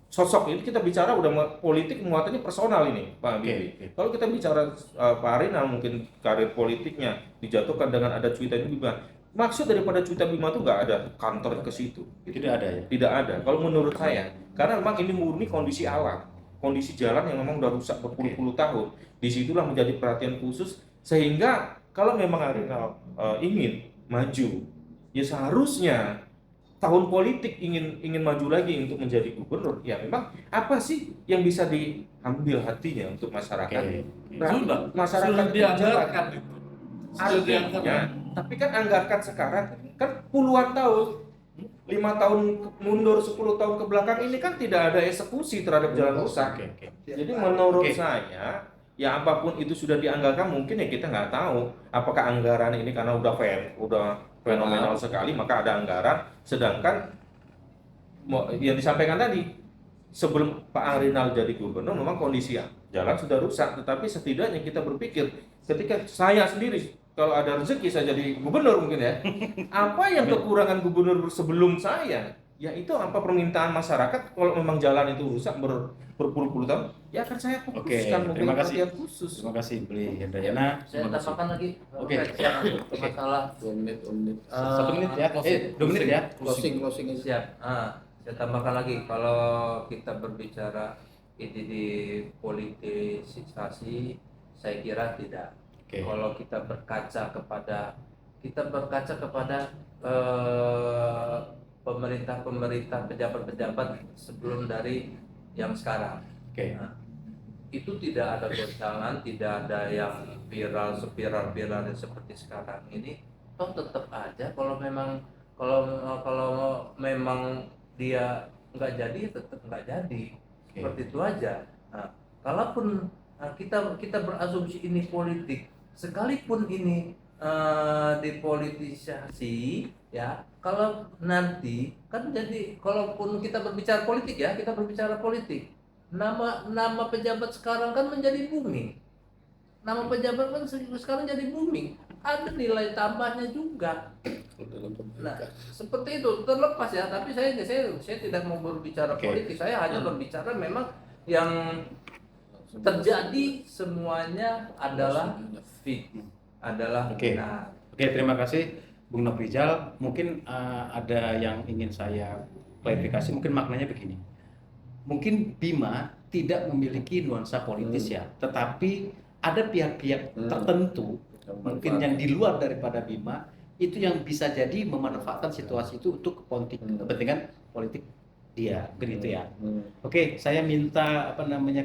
[SPEAKER 2] sosok ini kita bicara udah politik muatannya personal ini Pak Bibi. Kalau kita bicara Pak Arinal mungkin karir politiknya dijatuhkan dengan ada cuitan Bima. Maksud daripada cuitan Bima itu nggak ada kantor ke situ. Gitu.
[SPEAKER 1] Tidak ada ya?
[SPEAKER 2] Tidak ada. Kalau menurut saya, karena memang ini murni kondisi alam, kondisi jalan yang memang udah rusak berpuluh-puluh tahun. Disitulah menjadi perhatian khusus sehingga kalau memang Arinal ingin maju, ya seharusnya tahun politik ingin maju lagi untuk menjadi gubernur, ya memang apa sih yang bisa diambil hatinya untuk masyarakat?
[SPEAKER 5] Sudah,
[SPEAKER 2] masyarakat
[SPEAKER 5] sudah dianggarkan itu.
[SPEAKER 2] Artinya, tapi kan anggarkan sekarang kan puluhan tahun, 5 tahun mundur, 10 tahun ke belakang ini kan tidak ada eksekusi terhadap jalan rusak. Jadi menurut saya, ya apapun itu sudah dianggarkan, mungkin ya kita nggak tahu apakah anggaran ini karena udah fenomenal sekali maka ada anggaran, sedangkan yang disampaikan tadi sebelum Pak Arinal jadi gubernur memang kondisi jalan sudah rusak, tetapi setidaknya kita berpikir ketika saya sendiri kalau ada rezeki saya jadi gubernur mungkin ya apa yang kekurangan gubernur sebelum saya, yaitu apa permintaan masyarakat kalau memang jalan itu rusak berpuluh-puluh tahun, ya akan saya fokuskan
[SPEAKER 1] terima kasih.
[SPEAKER 2] perhatian khusus.
[SPEAKER 1] Terima kasih Beli Hendayana.
[SPEAKER 4] Saya tambahkan lagi masalah
[SPEAKER 3] 2 menit.
[SPEAKER 1] 1 menit ya. 2 menit ya.
[SPEAKER 3] Closing aja.
[SPEAKER 4] siap. Saya tambahkan lagi, kalau kita berbicara ini di politisasi, saya kira tidak. Kalau kita berkaca kepada pemerintah, pejabat-pejabat sebelum dari yang sekarang. Nah, itu tidak ada goncangan, tidak ada yang viral seperti sekarang ini. Toh tetap aja kalau memang dia nggak jadi, tetap nggak jadi. Seperti itu aja. Nah, kalaupun kita berasumsi ini politik, sekalipun ini dipolitisasi, ya kalau nanti kan jadi, kalaupun kita berbicara politik ya, kita berbicara politik, nama pejabat sekarang kan menjadi booming, nama pejabat kan sekarang jadi booming, ada nilai tambahnya juga. Nah seperti itu, terlepas ya, tapi saya tidak mau berbicara politik, saya hanya berbicara memang yang terjadi semuanya adalah benar.
[SPEAKER 1] Terima kasih Bung Nofrijal. Mungkin ada yang ingin saya klarifikasi, mungkin maknanya begini. Mungkin Bima tidak memiliki nuansa politis ya, tetapi ada pihak-pihak tertentu mungkin yang di luar daripada Bima itu yang bisa jadi memanfaatkan situasi itu untuk kepentingan politik dia, begitu ya. Oke, saya minta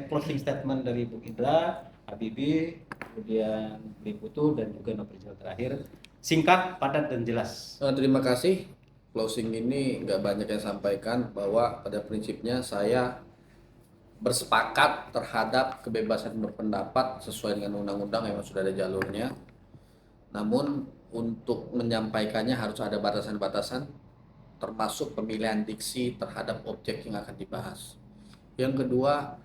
[SPEAKER 1] closing statement dari Bung Indra, Habibie, kemudian Bli Putu dan juga Noprijal terakhir. Singkat, padat dan jelas.
[SPEAKER 3] Terima kasih. Closing ini nggak banyak yang sampaikan bahwa pada prinsipnya saya bersepakat terhadap kebebasan berpendapat sesuai dengan undang-undang yang sudah ada jalurnya. Namun untuk menyampaikannya harus ada batasan-batasan, termasuk pemilihan diksi terhadap objek yang akan dibahas. Yang kedua,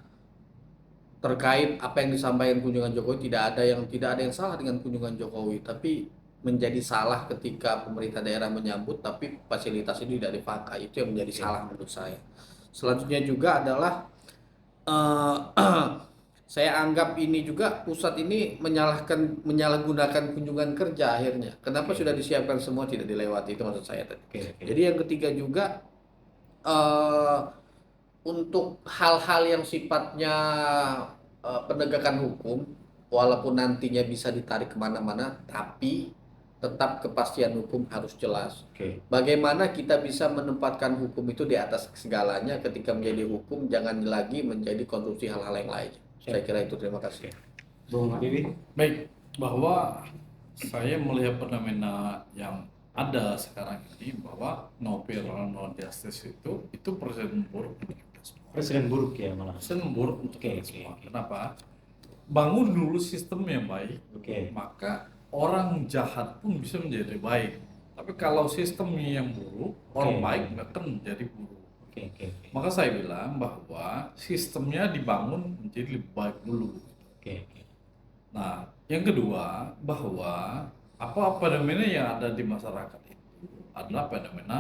[SPEAKER 3] terkait apa yang disampaikan kunjungan Jokowi, tidak ada yang salah dengan kunjungan Jokowi, tapi menjadi salah ketika pemerintah daerah menyambut tapi fasilitas itu tidak dipakai. Itu yang menjadi salah menurut saya. Selanjutnya juga adalah saya anggap ini juga pusat ini menyalahgunakan kunjungan kerja akhirnya. Kenapa sudah disiapkan semua tidak dilewati, itu maksud saya tadi. Jadi yang ketiga juga untuk hal-hal yang sifatnya penegakan hukum, walaupun nantinya bisa ditarik kemana-mana, tapi tetap kepastian hukum harus jelas. Bagaimana kita bisa menempatkan hukum itu di atas segalanya, ketika menjadi hukum jangan lagi menjadi konstruksi hal-hal yang lain. Saya kira itu, terima kasih.
[SPEAKER 1] Bung Habibie.
[SPEAKER 5] Baik, bahwa saya melihat fenomena yang ada sekarang ini bahwa no fair no justice itu presiden buruk untuk kita semua.
[SPEAKER 1] Presiden buruk ya malah.
[SPEAKER 5] Presiden buruk untuk
[SPEAKER 1] Oke,
[SPEAKER 5] kita semua.
[SPEAKER 1] oke.
[SPEAKER 5] Kenapa? Bangun dulu sistem yang baik,
[SPEAKER 1] Oke.
[SPEAKER 5] maka orang jahat pun bisa menjadi baik. Tapi kalau sistemnya yang buruk, orang baik nggak akan menjadi buruk.
[SPEAKER 1] Oke.
[SPEAKER 5] Maka saya bilang bahwa sistemnya dibangun menjadi lebih baik dulu.
[SPEAKER 1] Oke.
[SPEAKER 5] Nah, yang kedua bahwa apa fenomena yang ada di masyarakat itu adalah fenomena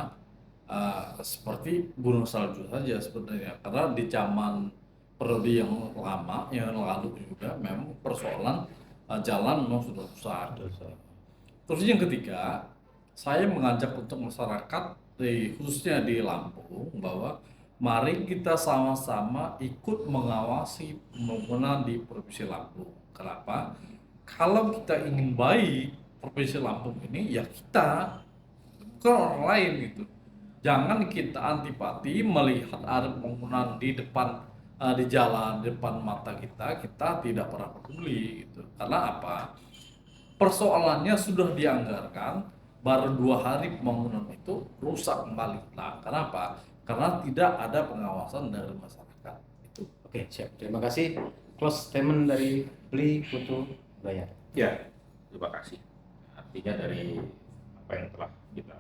[SPEAKER 5] seperti gunung salju saja sebenarnya, karena di zaman periode yang lama yang lalu juga memang persoalan jalan memang sudah rusak. Terus yang ketiga, saya mengajak untuk masyarakat khususnya di Lampung bahwa mari kita sama-sama ikut mengawasi pembangunan di Provinsi Lampung. Kenapa? Kalau kita ingin baik Provinsi Lampung ini, ya kita, bukan orang lain gitu. Jangan kita antipati melihat ada pembangunan di depan di jalan di depan mata kita tidak pernah peduli gitu. Karena apa? Persoalannya sudah dianggarkan, baru 2 hari pembangunan itu rusak kembali. Nah, kenapa? Karena tidak ada pengawasan dari masyarakat. Itu.
[SPEAKER 1] Oke, siap. Terima kasih. Close statement dari Bli Putu Bayar.
[SPEAKER 2] Ya, terima kasih. Artinya dari apa yang telah kita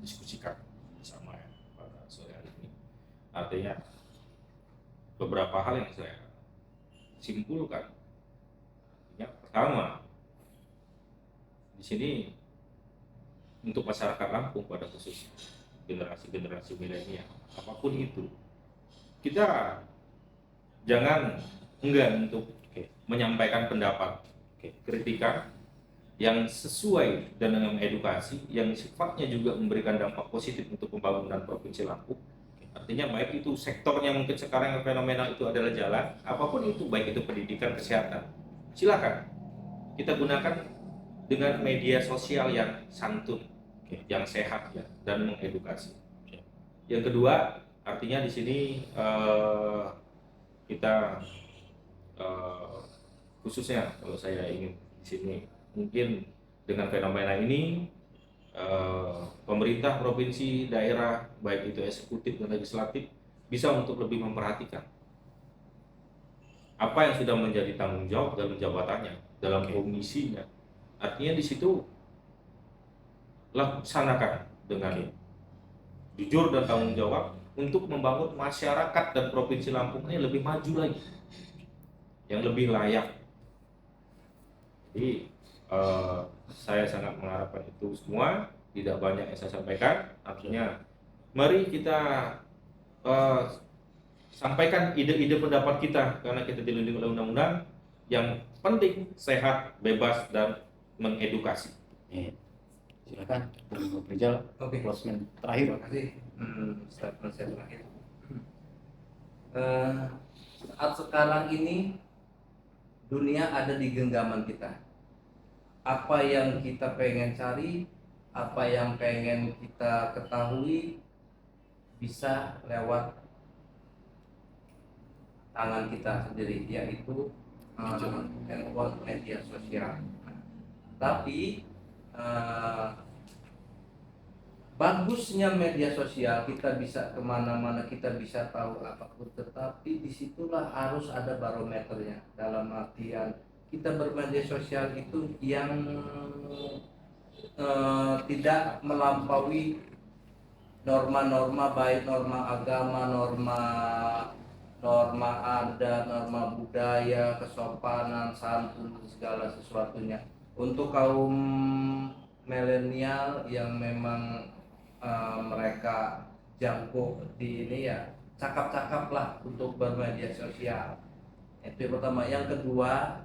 [SPEAKER 2] diskusikan bersama ya pada sore hari ini, artinya beberapa hal yang saya simpulkan. Artinya pertama, di sini untuk masyarakat Lampung pada khusus generasi-generasi milenial, apapun itu, kita jangan enggan untuk menyampaikan pendapat, kritikan yang sesuai dan dengan edukasi yang sifatnya juga memberikan dampak positif untuk pembangunan Provinsi Lampung. Artinya baik itu sektornya mungkin sekarang yang fenomenal itu adalah jalan, apapun itu, baik itu pendidikan, kesehatan, silakan kita gunakan dengan media sosial yang santun, yang sehat ya, dan mengedukasi. Yang kedua, artinya di sini kita khususnya kalau saya ingin di sini mungkin dengan fenomena ini pemerintah provinsi, daerah, baik itu eksekutif dan legislatif, bisa untuk lebih memperhatikan apa yang sudah menjadi tanggung jawab dalam jabatannya, dalam komisinya. Artinya di situ laksanakan dengan jujur dan tanggung jawab untuk membangun masyarakat dan provinsi Lampung ini lebih maju lagi, yang lebih layak. Jadi saya sangat mengharapkan itu semua. Tidak banyak yang saya sampaikan. Artinya mari kita sampaikan ide-ide pendapat kita, karena kita dilindungi oleh undang-undang. Yang penting sehat, bebas, dan mengedukasi.
[SPEAKER 1] Silakan Bung Noprijal.
[SPEAKER 4] Oke.
[SPEAKER 1] Closement terakhir.
[SPEAKER 4] Terima kasih. Statement saya terakhir. Saat sekarang ini dunia ada di genggaman kita. Apa yang kita pengen cari, apa yang pengen kita ketahui, bisa lewat tangan kita sendiri, yaitu handphone, media sosial. Tapi bagusnya media sosial, kita bisa kemana-mana, kita bisa tahu apapun, tetapi disitulah harus ada barometernya. Dalam artian kita bermedia sosial itu yang tidak melampaui norma-norma, baik norma agama, norma adat, norma budaya, kesopanan, santun, segala sesuatunya. Untuk kaum milenial yang memang mereka jago di ini, ya cakap-cakap lah untuk bermedia sosial. Itu yang pertama. Yang kedua,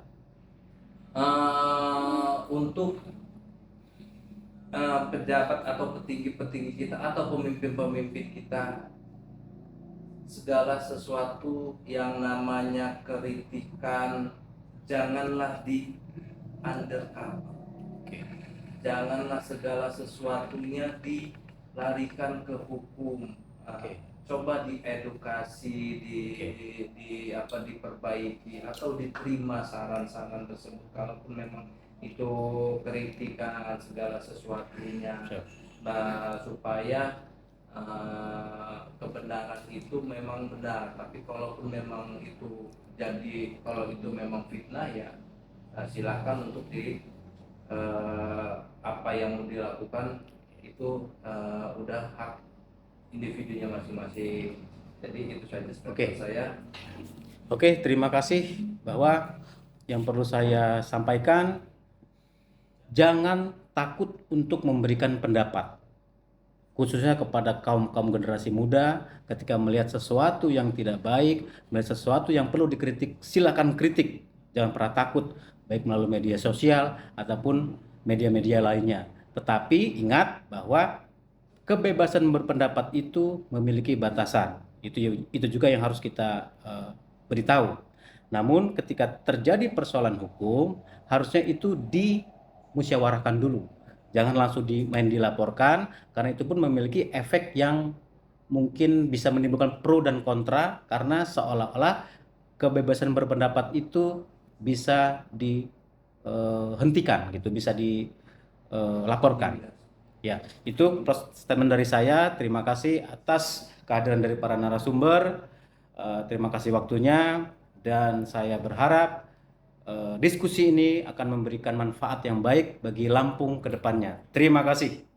[SPEAKER 4] untuk pejabat atau petinggi-petinggi kita atau pemimpin-pemimpin kita, segala sesuatu yang namanya kritikan janganlah di undercover. Janganlah segala sesuatunya dilarikan ke hukum. Coba diedukasi, diperbaiki atau diterima saran-saran tersebut. Kalaupun memang itu kritikan segala sesuatunya, supaya kebenaran itu memang benar. Tapi kalaupun memang itu kalau itu memang fitnah, ya silakan untuk apa yang mau dilakukan itu udah hak individunya masing-masing. Jadi itu saja statement saya.
[SPEAKER 1] Oke, terima kasih. Bahwa yang perlu saya sampaikan, jangan takut untuk memberikan pendapat, khususnya kepada kaum generasi muda. Ketika melihat sesuatu yang tidak baik, melihat sesuatu yang perlu dikritik, silakan kritik. Jangan pernah takut, baik melalui media sosial ataupun media-media lainnya. Tetapi ingat bahwa kebebasan berpendapat itu memiliki batasan. Itu juga yang harus kita beritahu. Namun ketika terjadi persoalan hukum, harusnya itu dimusyawarahkan dulu. Jangan langsung dilaporkan, karena itu pun memiliki efek yang mungkin bisa menimbulkan pro dan kontra, karena seolah-olah kebebasan berpendapat itu bisa dihentikan gitu, bisa dilaporkan. Ya, itu statement dari saya. Terima kasih atas kehadiran dari para narasumber. Terima kasih waktunya, dan saya berharap diskusi ini akan memberikan manfaat yang baik bagi Lampung ke depannya. Terima kasih.